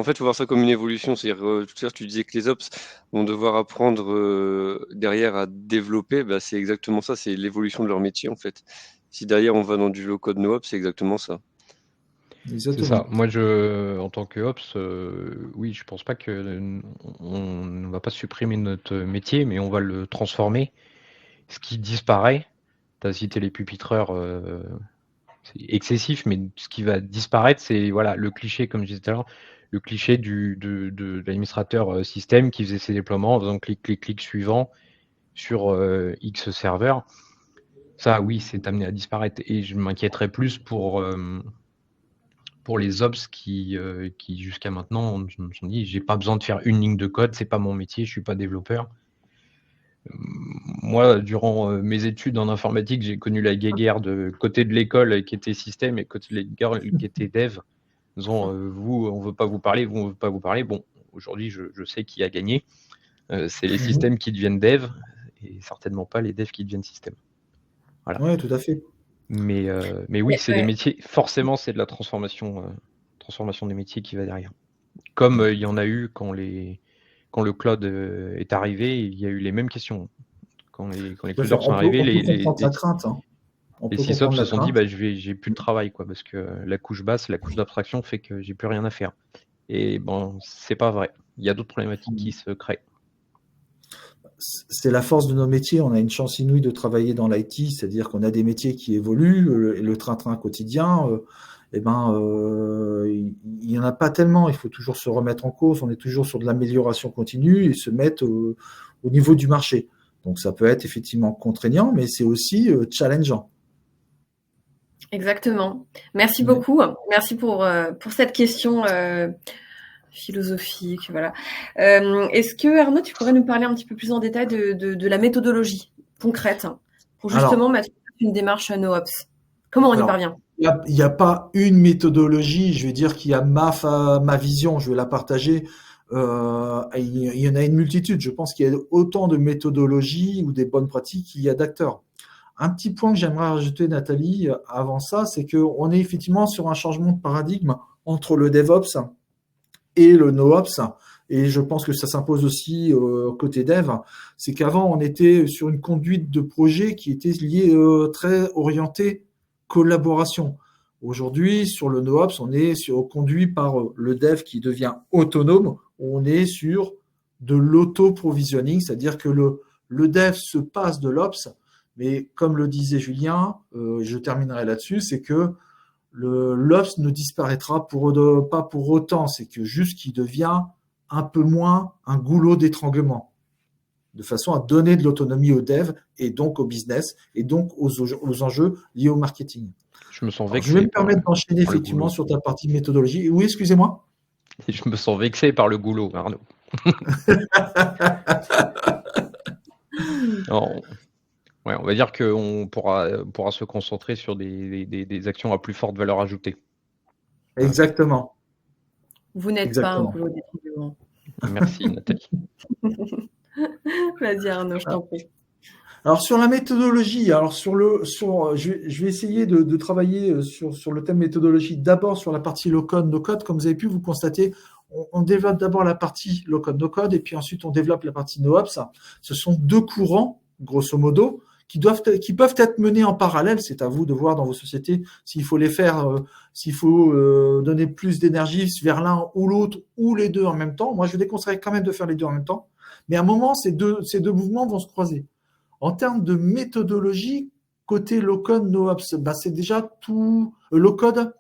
[SPEAKER 3] fait, il faut voir ça comme une évolution. C'est-à-dire, tout à l'heure, tu disais que les ops vont devoir apprendre derrière à développer. C'est exactement ça, c'est l'évolution de leur métier, en fait. Si derrière, on va dans du low-code no-ops, c'est exactement ça.
[SPEAKER 4] C'est ça. Moi, en tant que ops, oui, je pense pas que on ne va pas supprimer notre métier, mais on va le transformer. Ce qui disparaît, tu as cité les pupitreurs, c'est excessif, mais ce qui va disparaître, c'est voilà, le cliché, comme je disais tout à l'heure, le cliché de l'administrateur système qui faisait ses déploiements en faisant clic, clic, clic suivant sur X serveur. Ça, oui, c'est amené à disparaître. Et je m'inquiéterais plus pour les ops qui jusqu'à maintenant me sont dit, j'ai pas besoin de faire une ligne de code, c'est pas mon métier, je suis pas développeur. Moi, durant mes études en informatique, j'ai connu la guéguerre de côté de l'école qui était système et côté de l'école qui était dev. Disons, vous, on veut pas vous parler, vous, on veut pas vous parler. Bon, aujourd'hui, je sais qui a gagné. C'est les systèmes qui deviennent dev et certainement pas les devs qui deviennent système. Voilà.
[SPEAKER 2] Oui, tout à fait.
[SPEAKER 4] Mais oui, c'est des métiers. Forcément, c'est de la transformation des métiers qui va derrière. Comme il y en a eu quand le cloud est arrivé, il y a eu les mêmes questions. Quand les clouders sont arrivés, les sysops se sont dit, j'ai plus de travail, quoi, parce que la couche basse, la couche d'abstraction fait que j'ai plus rien à faire. Et bon, c'est pas vrai. Il y a d'autres problématiques qui se créent.
[SPEAKER 2] C'est la force de nos métiers. On a une chance inouïe de travailler dans l'IT, c'est-à-dire qu'on a des métiers qui évoluent, le train-train quotidien. Il n'y en a pas tellement. Il faut toujours se remettre en cause. On est toujours sur de l'amélioration continue et se mettre au niveau du marché. Donc, ça peut être effectivement contraignant, mais c'est aussi challengeant.
[SPEAKER 1] Exactement. Merci beaucoup. Merci pour cette question philosophique. Voilà. Est-ce que, Arnaud, tu pourrais nous parler un petit peu plus en détail de la méthodologie concrètes pour
[SPEAKER 2] Alors,
[SPEAKER 1] justement mettre en place une démarche NoOps? Comment on y
[SPEAKER 2] alors,
[SPEAKER 1] parvient?
[SPEAKER 2] il y a pas une méthodologie. Je vais dire qu'il y a ma vision. Je vais la partager. Il y en a une multitude. Je pense qu'il y a autant de méthodologies ou des bonnes pratiques qu'il y a d'acteurs. Un petit point que j'aimerais rajouter, Nathalie, avant ça, c'est qu'on est effectivement sur un changement de paradigme entre le DevOps et le NoOps. Et je pense que ça s'impose aussi côté dev. C'est qu'avant, on était sur une conduite de projet qui était liée très orientée collaboration. Aujourd'hui, sur le NoOps, on est conduit par le dev qui devient autonome. On est sur de l'auto-provisioning, c'est-à-dire que le dev se passe de l'Ops, mais comme le disait Julien, je terminerai là-dessus, c'est que l'Ops ne disparaîtra pas pour autant, c'est que juste qu'il devient un peu moins un goulot d'étranglement, de façon à donner de l'autonomie au dev et donc au business et donc aux enjeux liés au marketing.
[SPEAKER 4] Je me sens
[SPEAKER 2] Alors, je vais
[SPEAKER 4] vexé
[SPEAKER 2] me permettre d'enchaîner
[SPEAKER 4] par le
[SPEAKER 2] effectivement
[SPEAKER 4] goulot.
[SPEAKER 2] sur ta partie méthodologie. Oui, excusez-moi.
[SPEAKER 4] Je me sens vexé par le goulot, Arnaud. Alors, ouais, on va dire qu'on pourra se concentrer sur des actions à plus forte valeur ajoutée.
[SPEAKER 2] Exactement.
[SPEAKER 1] Vous n'êtes pas un
[SPEAKER 2] Exactement.
[SPEAKER 1] goulot d'étranglement.
[SPEAKER 4] Merci, Nathalie.
[SPEAKER 1] Vas-y Arnaud, je t'en prie.
[SPEAKER 2] Alors sur la méthodologie, je vais essayer de travailler sur le thème méthodologie. D'abord sur la partie low code, no code. Comme vous avez pu vous constater, on développe d'abord la partie low code, no code, et puis ensuite on développe la partie no ops. Ce sont deux courants, grosso modo, qui peuvent être menés en parallèle. C'est à vous de voir dans vos sociétés s'il faut les faire, s'il faut donner plus d'énergie vers l'un ou l'autre ou les deux en même temps. Moi, je déconseille quand même de faire les deux en même temps. Mais à un moment, ces deux mouvements vont se croiser. En termes de méthodologie, côté low-code, no-ops, c'est déjà tout… low-code,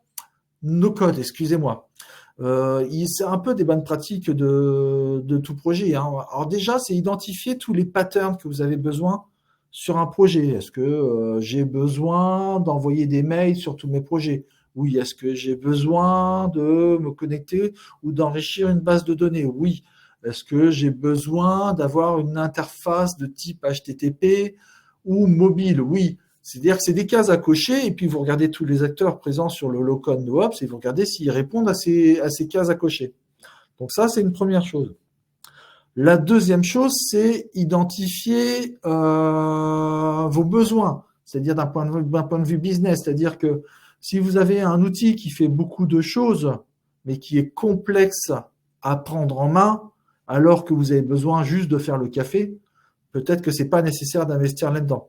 [SPEAKER 2] no-code, excusez-moi. C'est un peu des bonnes pratiques de tout projet. Alors déjà, c'est identifier tous les patterns que vous avez besoin sur un projet. Est-ce que j'ai besoin d'envoyer des mails sur tous mes projets? Oui. Est-ce que j'ai besoin de me connecter ou d'enrichir une base de données? Oui. Est-ce que j'ai besoin d'avoir une interface de type HTTP ou mobile? Oui. C'est-à-dire que c'est des cases à cocher et puis vous regardez tous les acteurs présents sur le low-code no-ops et vous regardez s'ils répondent à ces cases à cocher. Donc ça, c'est une première chose. La deuxième chose, c'est identifier vos besoins, c'est-à-dire d'un point de vue business. C'est-à-dire que si vous avez un outil qui fait beaucoup de choses, mais qui est complexe à prendre en main, alors que vous avez besoin juste de faire le café, peut-être que ce n'est pas nécessaire d'investir là-dedans.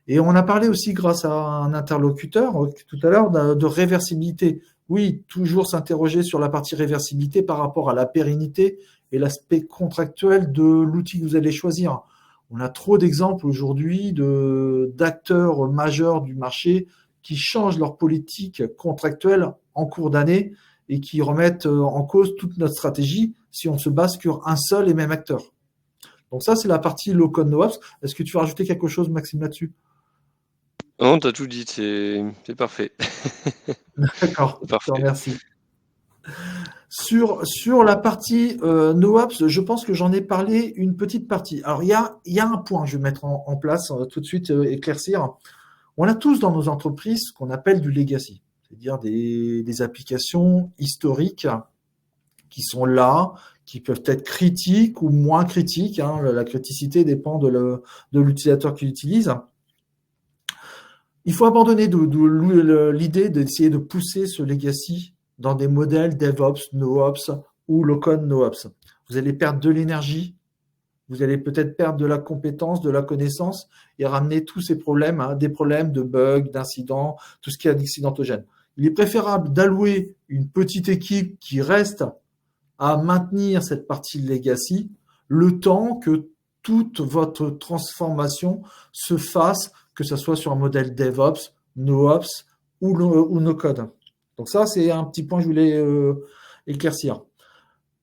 [SPEAKER 2] Et on a parlé aussi, grâce à un interlocuteur tout à l'heure, de réversibilité. Oui, toujours s'interroger sur la partie réversibilité par rapport à la pérennité et l'aspect contractuel de l'outil que vous allez choisir. On a trop d'exemples aujourd'hui d'acteurs majeurs du marché qui changent leur politique contractuelle en cours d'année et qui remettent en cause toute notre stratégie si on se base sur un seul et même acteur. Donc ça, c'est la partie low-code no-ops. Est-ce que tu veux rajouter quelque chose, Maxime, là-dessus?
[SPEAKER 3] Non, t'as tout dit, c'est parfait.
[SPEAKER 2] D'accord, je te
[SPEAKER 3] Parfait.
[SPEAKER 2] remercie. Sur la partie no-ops, je pense que j'en ai parlé une petite partie. Alors, il y a un point que je vais mettre en place, tout de suite éclaircir. On a tous dans nos entreprises ce qu'on appelle du legacy, c'est-à-dire des applications historiques qui sont là, qui peuvent être critiques ou moins critiques. La criticité dépend de l'utilisateur qui l'utilise. Il faut abandonner l'idée d'essayer de pousser ce legacy dans des modèles DevOps, NoOps ou low-code NoOps. Vous allez perdre de l'énergie, vous allez peut-être perdre de la compétence, de la connaissance et ramener tous ces problèmes, des problèmes de bugs, d'incidents, tout ce qui est accidentogène. Il est préférable d'allouer une petite équipe qui reste à maintenir cette partie legacy le temps que toute votre transformation se fasse, que ce soit sur un modèle DevOps, NoOps ou no-code. Donc ça, c'est un petit point que je voulais éclaircir.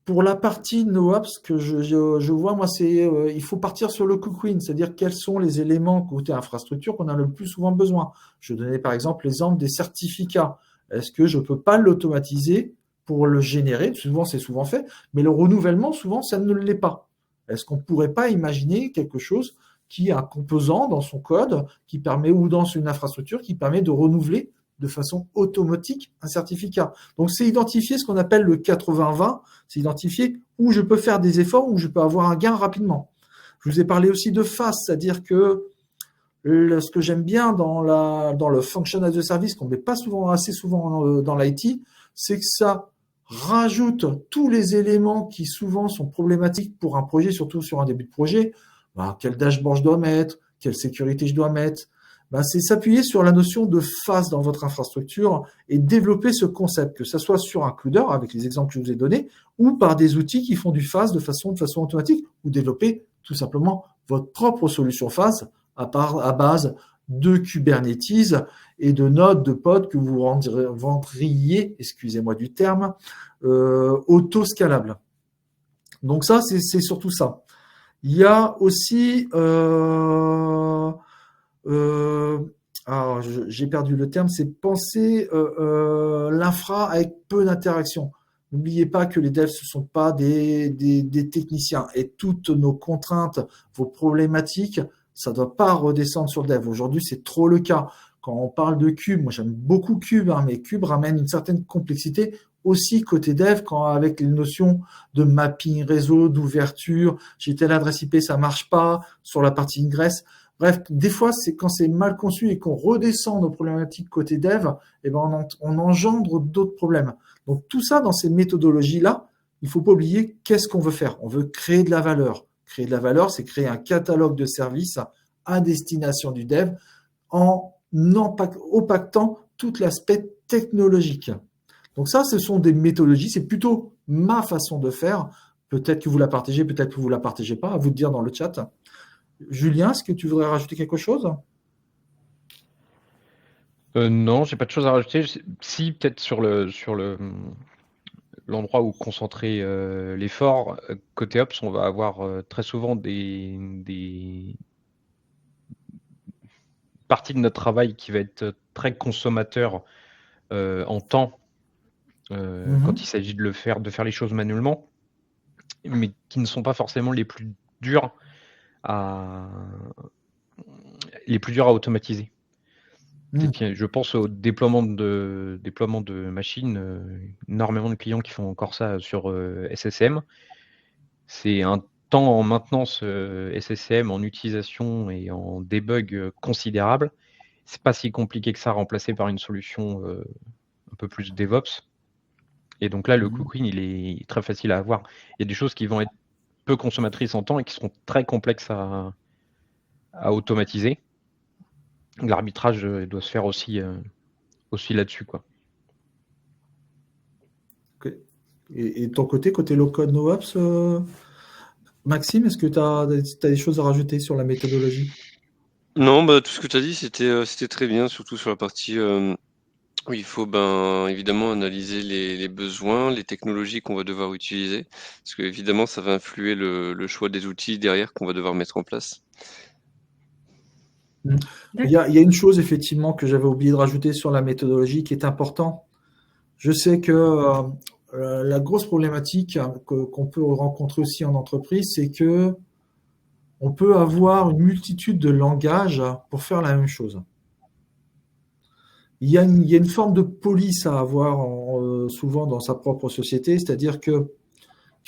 [SPEAKER 2] Pour la partie NoOps que je vois, moi, c'est il faut partir sur le quick win, c'est-à-dire quels sont les éléments côté infrastructure qu'on a le plus souvent besoin. Je donnais par exemple l'exemple des certificats. Est-ce que je ne peux pas l'automatiser pour le générer? Souvent, c'est souvent fait, mais le renouvellement, souvent, ça ne l'est pas. Est-ce qu'on ne pourrait pas imaginer quelque chose qui a un composant dans son code qui permet, ou dans une infrastructure qui permet de renouveler de façon automatique un certificat. Donc, c'est identifier ce qu'on appelle le 80-20, c'est identifier où je peux faire des efforts, où je peux avoir un gain rapidement. Je vous ai parlé aussi de phase, c'est-à-dire que ce que j'aime bien dans le function as a service, qu'on ne met pas assez souvent dans l'IT, c'est que ça rajoute tous les éléments qui souvent sont problématiques pour un projet, surtout sur un début de projet. Quel dashboard je dois mettre, quelle sécurité je dois mettre. C'est s'appuyer sur la notion de phase dans votre infrastructure et développer ce concept, que ce soit sur un CUDA, avec les exemples que je vous ai donnés, ou par des outils qui font du phase de façon automatique, ou développer tout simplement votre propre solution phase à base de Kubernetes et de nodes de pod que vous vendriez, excusez-moi du terme, auto-scalable. Donc ça, c'est surtout ça. Il y a aussi... alors j'ai perdu le terme, c'est penser l'infra avec peu d'interaction. N'oubliez pas que les devs, ce ne sont pas des techniciens et toutes nos contraintes, vos problématiques, ça ne doit pas redescendre sur le dev. Aujourd'hui, c'est trop le cas. Quand on parle de Cube, moi j'aime beaucoup Cube, mais Cube ramène une certaine complexité aussi côté dev, avec les notions de mapping réseau, d'ouverture, j'ai telle adresse IP, ça ne marche pas, sur la partie ingress. Bref, des fois, c'est quand c'est mal conçu et qu'on redescend nos problématiques côté dev, on engendre d'autres problèmes. Donc tout ça, dans ces méthodologies-là, il ne faut pas oublier qu'est-ce qu'on veut faire. On veut créer de la valeur. Créer de la valeur, c'est créer un catalogue de services à destination du dev en impactant tout l'aspect technologique. Donc ça, ce sont des méthodologies, c'est plutôt ma façon de faire. Peut-être que vous la partagez, peut-être que vous ne la partagez pas, à vous de dire dans le chat. Julien, est-ce que tu voudrais rajouter quelque chose ?
[SPEAKER 4] Non, j'ai pas de choses à rajouter. Si, peut-être sur l'endroit où concentrer l'effort, côté Ops, on va avoir très souvent des parties de notre travail qui va être très consommateur en temps quand il s'agit de faire les choses manuellement, mais qui ne sont pas forcément les plus durs à automatiser. Je pense au déploiement de machines, énormément de clients qui font encore ça sur SSM. C'est un temps en maintenance SSM, en utilisation et en debug considérable. C'est pas si compliqué que ça, remplacé par une solution un peu plus DevOps. Et donc là, le Kubernetes, il est très facile à avoir. Il y a des choses qui vont être peu consommatrices en temps et qui seront très complexes à automatiser. L'arbitrage doit se faire aussi là-dessus, quoi.
[SPEAKER 2] Okay. Et de ton côté low-code, no-ops, Maxime, est-ce que tu as des choses à rajouter sur la méthodologie ?
[SPEAKER 3] Non, tout ce que tu as dit, c'était très bien, surtout sur la partie où il faut évidemment analyser les besoins, les technologies qu'on va devoir utiliser, parce que évidemment, ça va influer le choix des outils derrière qu'on va devoir mettre en place.
[SPEAKER 2] Il y a une chose effectivement que j'avais oublié de rajouter sur la méthodologie qui est important. Je sais que la grosse problématique qu'on peut rencontrer aussi en entreprise, c'est que on peut avoir une multitude de langages pour faire la même chose. Il y a une forme de police à avoir souvent dans sa propre société, c'est-à-dire qu'il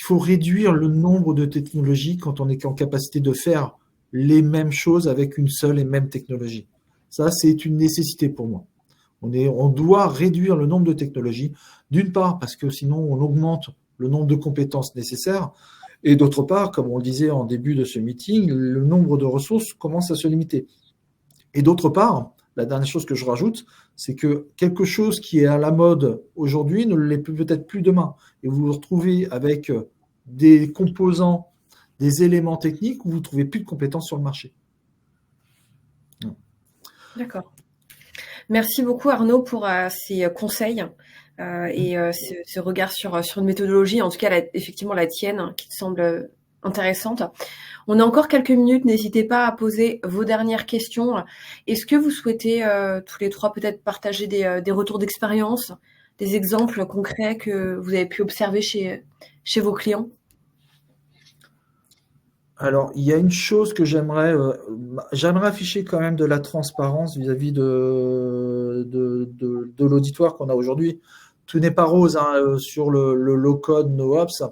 [SPEAKER 2] faut réduire le nombre de technologies quand on est en capacité de faire les mêmes choses avec une seule et même technologie. Ça, c'est une nécessité pour moi. On doit réduire le nombre de technologies, d'une part parce que sinon on augmente le nombre de compétences nécessaires, et d'autre part, comme on le disait en début de ce meeting, le nombre de ressources commence à se limiter. Et d'autre part, la dernière chose que je rajoute, c'est que quelque chose qui est à la mode aujourd'hui ne l'est peut-être plus demain. Et vous vous retrouvez avec des composants, des éléments techniques où vous ne trouvez plus de compétences sur le marché.
[SPEAKER 1] D'accord. Merci beaucoup Arnaud pour ces conseils et ce regard sur une méthodologie, en tout cas effectivement la tienne, qui te semble intéressante. On a encore quelques minutes, n'hésitez pas à poser vos dernières questions. Est-ce que vous souhaitez tous les trois peut-être partager des retours d'expérience, des exemples concrets que vous avez pu observer chez vos clients ?
[SPEAKER 2] Alors, il y a une chose que j'aimerais afficher quand même de la transparence vis-à-vis de l'auditoire qu'on a aujourd'hui. Tout n'est pas rose hein, sur le low-code, no-ops.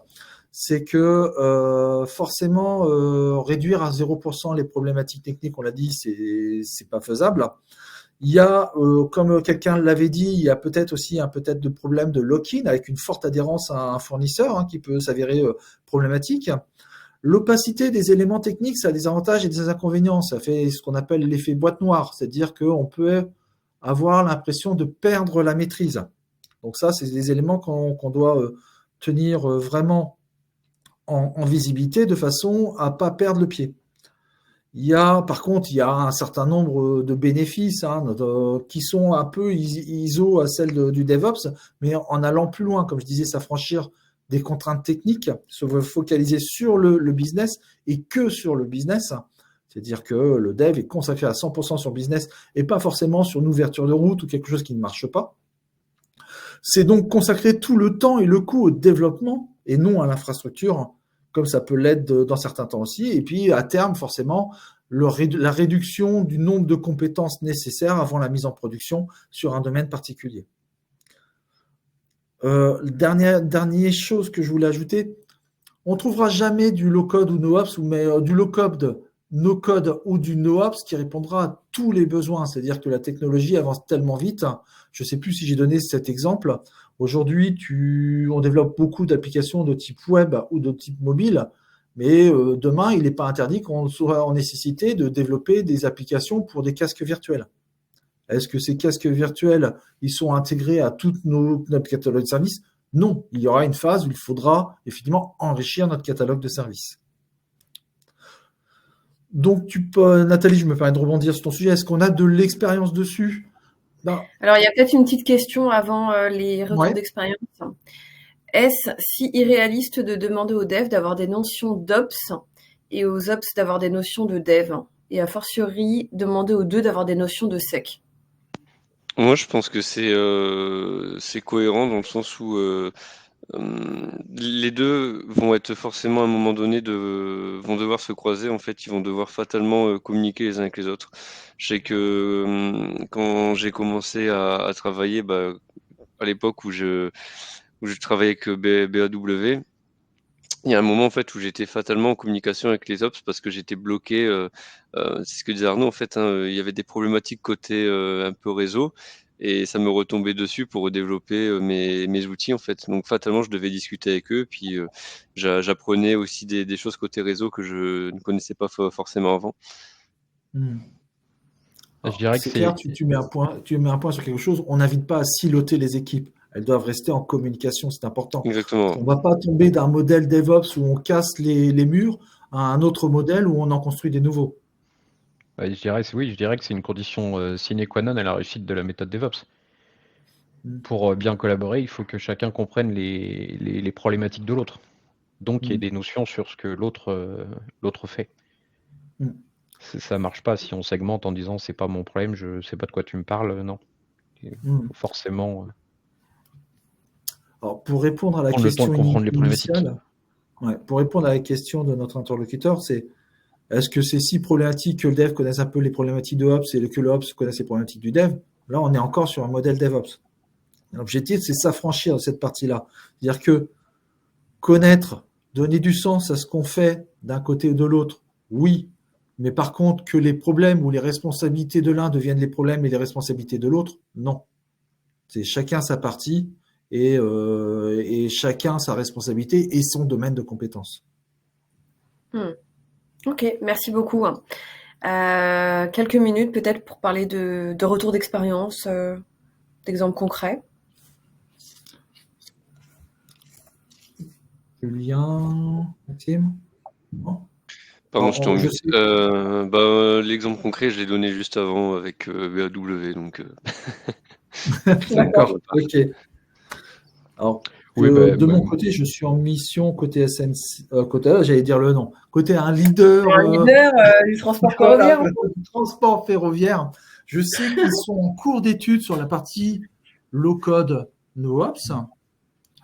[SPEAKER 2] C'est que forcément, réduire à 0% les problématiques techniques, on l'a dit, c'est pas faisable. Il y a, comme quelqu'un l'avait dit, il y a peut-être aussi peut-être de problème de lock-in avec une forte adhérence à un fournisseur hein, qui peut s'avérer problématique. L'opacité des éléments techniques, ça a des avantages et des inconvénients. Ça fait ce qu'on appelle l'effet boîte noire, c'est-à-dire qu'on peut avoir l'impression de perdre la maîtrise. Donc ça, c'est des éléments qu'on doit tenir vraiment en visibilité de façon à ne pas perdre le pied. Par contre, il y a un certain nombre de bénéfices hein, qui sont un peu ISO à celle du DevOps, mais en allant plus loin, comme je disais, s'affranchir des contraintes techniques, se focaliser sur le business et que sur le business. C'est-à-dire que le dev est consacré à 100% sur le business et pas forcément sur une ouverture de route ou quelque chose qui ne marche pas. C'est donc consacrer tout le temps et le coût au développement et non à l'infrastructure, comme ça peut l'être dans certains temps aussi. Et puis, à terme, forcément, la réduction du nombre de compétences nécessaires avant la mise en production sur un domaine particulier. Dernière chose que je voulais ajouter, on ne trouvera jamais du low-code ou no-ops, mais du low-code, no-code ou du no-ops qui répondra à tous les besoins. C'est-à-dire que la technologie avance tellement vite. Je ne sais plus si j'ai donné cet exemple. Aujourd'hui, on développe beaucoup d'applications de type web ou de type mobile, mais demain, il n'est pas interdit qu'on soit en nécessité de développer des applications pour des casques virtuels. Est-ce que ces casques virtuels, ils sont intégrés à tous notre catalogue de services? Non, il y aura une phase où il faudra effectivement enrichir notre catalogue de services. Donc, Nathalie, je me permets de rebondir sur ton sujet. Est-ce qu'on a de l'expérience dessus?
[SPEAKER 1] Alors, il y a peut-être une petite question avant les retours d'expérience. Est-ce si irréaliste de demander aux devs d'avoir des notions d'ops et aux ops d'avoir des notions de dev? Et a fortiori, demander aux deux d'avoir des notions de sec?
[SPEAKER 3] Moi, je pense que c'est cohérent dans le sens où les deux vont être forcément à un moment donné vont devoir se croiser. En fait, ils vont devoir fatalement communiquer les uns avec les autres. Je sais que quand j'ai commencé à travailler, à l'époque où je travaillais avec BAW, il y a un moment en fait où j'étais fatalement en communication avec les ops parce que j'étais bloqué. C'est ce que disait Arnaud en fait. Il y avait des problématiques côté un peu réseau et ça me retombait dessus pour développer mes outils en fait. Donc fatalement, je devais discuter avec eux. Puis j'apprenais aussi des choses côté réseau que je ne connaissais pas forcément avant.
[SPEAKER 4] Je dirais que
[SPEAKER 2] c'est clair, tu mets un point sur quelque chose. On n'invite pas à siloter les équipes. Elles doivent rester en communication, c'est important.
[SPEAKER 3] Exactement.
[SPEAKER 2] On ne va pas tomber d'un modèle DevOps où on casse les murs à un autre modèle où on en construit des nouveaux.
[SPEAKER 4] Je dirais que c'est une condition sine qua non à la réussite de la méthode DevOps. Pour bien collaborer, il faut que chacun comprenne les problématiques de l'autre. Donc, il y ait des notions sur ce que l'autre fait. Ça ne marche pas si on segmente en disant c'est pas mon problème, je ne sais pas de quoi tu me parles. Non. Forcément.
[SPEAKER 2] Alors, pour répondre à la question initiale, pour répondre à la question de notre interlocuteur, c'est est-ce que c'est si problématique que le dev connaisse un peu les problématiques de Ops et que le Ops connaisse les problématiques du dev? Là, on est encore sur un modèle DevOps. L'objectif, c'est s'affranchir de cette partie-là. C'est-à-dire que connaître, donner du sens à ce qu'on fait d'un côté ou de l'autre, oui, mais par contre, que les problèmes ou les responsabilités de l'un deviennent les problèmes et les responsabilités de l'autre, non. C'est chacun sa partie et chacun sa responsabilité et son domaine de compétences.
[SPEAKER 1] Ok, merci beaucoup. Quelques minutes peut-être pour parler de retour d'expérience, d'exemples concrets.
[SPEAKER 2] Julien, Maxime?
[SPEAKER 3] Non. Pardon, je t'en mute. L'exemple concret, je l'ai donné juste avant avec BAW. Donc,
[SPEAKER 2] D'accord, ok. Alors, de mon côté, je suis en mission côté SNC, j'allais dire le nom, côté un leader,
[SPEAKER 1] du transport ferroviaire.
[SPEAKER 2] Transport ferroviaire. Je sais qu'ils sont en cours d'études sur la partie low-code no-ops,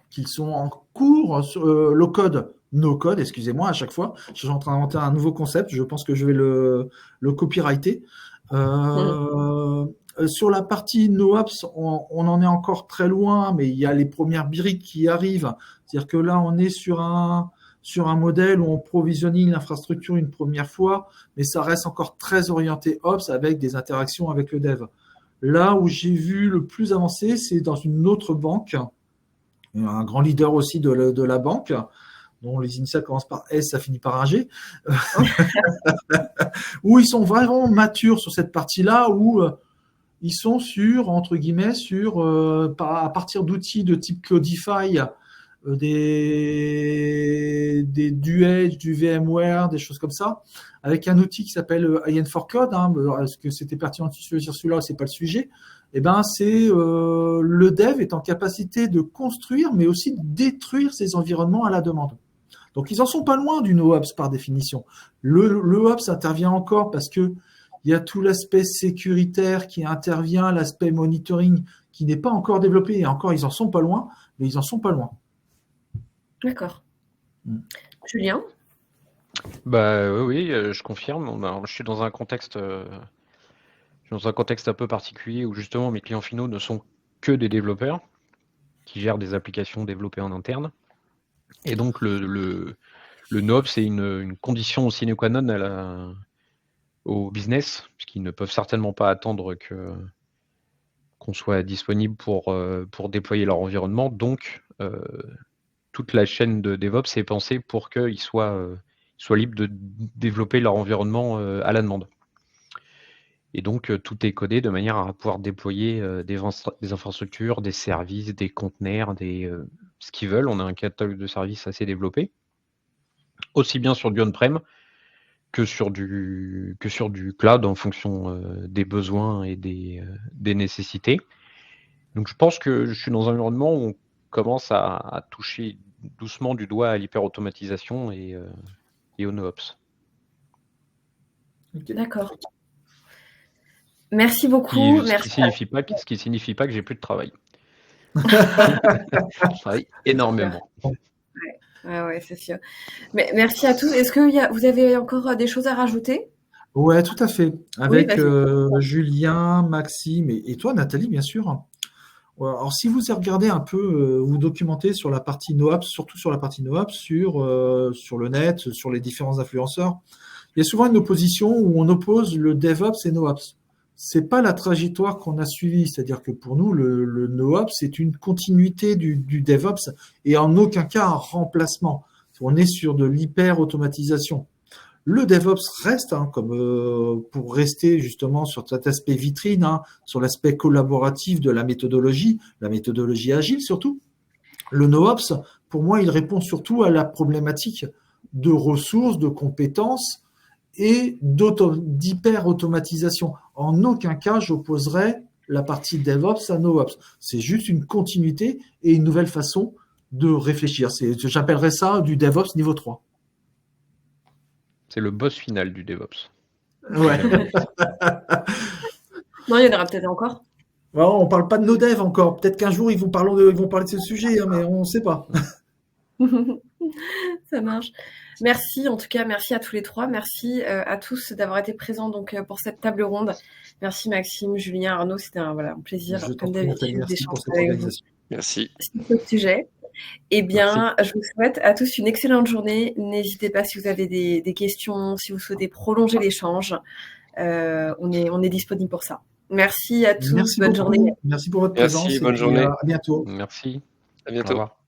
[SPEAKER 2] qu'ils sont en cours sur low-code no-code, excusez-moi, à chaque fois. Je suis en train d'inventer un nouveau concept. Je pense que je vais le copyrighter. Sur la partie NoOps, on en est encore très loin, mais il y a les premières briques qui arrivent. C'est-à-dire que là, on est sur un modèle où on provisionne l'infrastructure une première fois, mais ça reste encore très orienté Ops avec des interactions avec le dev. Là où j'ai vu le plus avancé, c'est dans une autre banque, un grand leader aussi de la banque, dont les initiales commencent par S, ça finit par un G, où ils sont vraiment matures sur cette partie-là, où ils sont entre guillemets, à partir d'outils de type Cloudify, du Edge, du VMware, des choses comme ça, avec un outil qui s'appelle IN4Code. Est-ce que c'était pertinent de choisir celui-là, c'est pas le sujet. Eh ben, c'est le dev est en capacité de construire, mais aussi de détruire ses environnements à la demande. Donc, ils en sont pas loin du NoOps par définition. Le Ops intervient encore parce que il y a tout l'aspect sécuritaire qui intervient, l'aspect monitoring qui n'est pas encore développé. Et encore, ils en sont pas loin, mais ils en sont pas loin.
[SPEAKER 1] D'accord. Julien?
[SPEAKER 4] Oui, je confirme. Alors, je suis dans un contexte un peu particulier où justement mes clients finaux ne sont que des développeurs qui gèrent des applications développées en interne. Et donc le NoOps, c'est une condition sine qua non au business, puisqu'ils ne peuvent certainement pas attendre qu'on soit disponible pour déployer leur environnement. Donc, toute la chaîne de DevOps est pensée pour qu'ils soient libres de développer leur environnement à la demande. Et donc, tout est codé de manière à pouvoir déployer des infrastructures, des services, des conteneurs, ce qu'ils veulent. On a un catalogue de services assez développé, aussi bien sur du on-prem que sur du cloud en fonction des besoins et des nécessités. Donc, je pense que je suis dans un environnement où on commence à toucher doucement du doigt à l'hyper-automatisation et au NoOps.
[SPEAKER 2] Okay.
[SPEAKER 1] D'accord. Merci beaucoup.
[SPEAKER 4] Ce qui signifie pas que j'ai plus de travail. Je travaille énormément.
[SPEAKER 1] Ouais, c'est sûr. Mais merci à tous. Est-ce que vous avez encore des choses à rajouter?
[SPEAKER 2] Ouais, tout à fait. Avec
[SPEAKER 1] Oui,
[SPEAKER 2] Julien, Maxime et toi, Nathalie, bien sûr. Alors, si vous regardez un peu, vous documentez sur la partie NoOps, surtout sur la partie NoOps, sur le net, sur les différents influenceurs, il y a souvent une opposition où on oppose le DevOps et NoOps. C'est pas la trajectoire qu'on a suivie, c'est-à-dire que pour nous, le NoOps, c'est une continuité du DevOps et en aucun cas un remplacement. On est sur de l'hyper-automatisation. Le DevOps reste, comme pour rester justement sur cet aspect vitrine, sur l'aspect collaboratif de la méthodologie agile surtout. Le NoOps, pour moi, il répond surtout à la problématique de ressources, de compétences et d'hyper-automatisation. En aucun cas, j'opposerais la partie DevOps à NoOps. C'est juste une continuité et une nouvelle façon de réfléchir. J'appellerais ça du DevOps niveau 3.
[SPEAKER 4] C'est le boss final du DevOps.
[SPEAKER 2] Ouais.
[SPEAKER 1] Non, il y en aura peut-être encore.
[SPEAKER 2] Alors, on parle pas de nos devs encore. Peut-être qu'un jour, ils vont parler de ce sujet, mais on ne sait pas.
[SPEAKER 1] Ça marche. Merci, en tout cas, merci à tous les trois. Merci à tous d'avoir été présents pour cette table ronde. Merci Maxime, Julien, Arnaud. C'était un plaisir, comme d'habitude, d'échanger avec vous.
[SPEAKER 3] Merci.
[SPEAKER 1] Sur ce sujet. Eh bien, je vous souhaite à tous une excellente journée. N'hésitez pas si vous avez des questions, si vous souhaitez prolonger l'échange. On est disponible pour ça. Merci à tous.
[SPEAKER 2] Merci
[SPEAKER 1] bonne
[SPEAKER 2] beaucoup.
[SPEAKER 1] journée.
[SPEAKER 2] Merci pour votre présence.
[SPEAKER 3] Merci, bonne journée.
[SPEAKER 2] À bientôt.
[SPEAKER 4] Merci.
[SPEAKER 3] À bientôt.
[SPEAKER 4] Au revoir.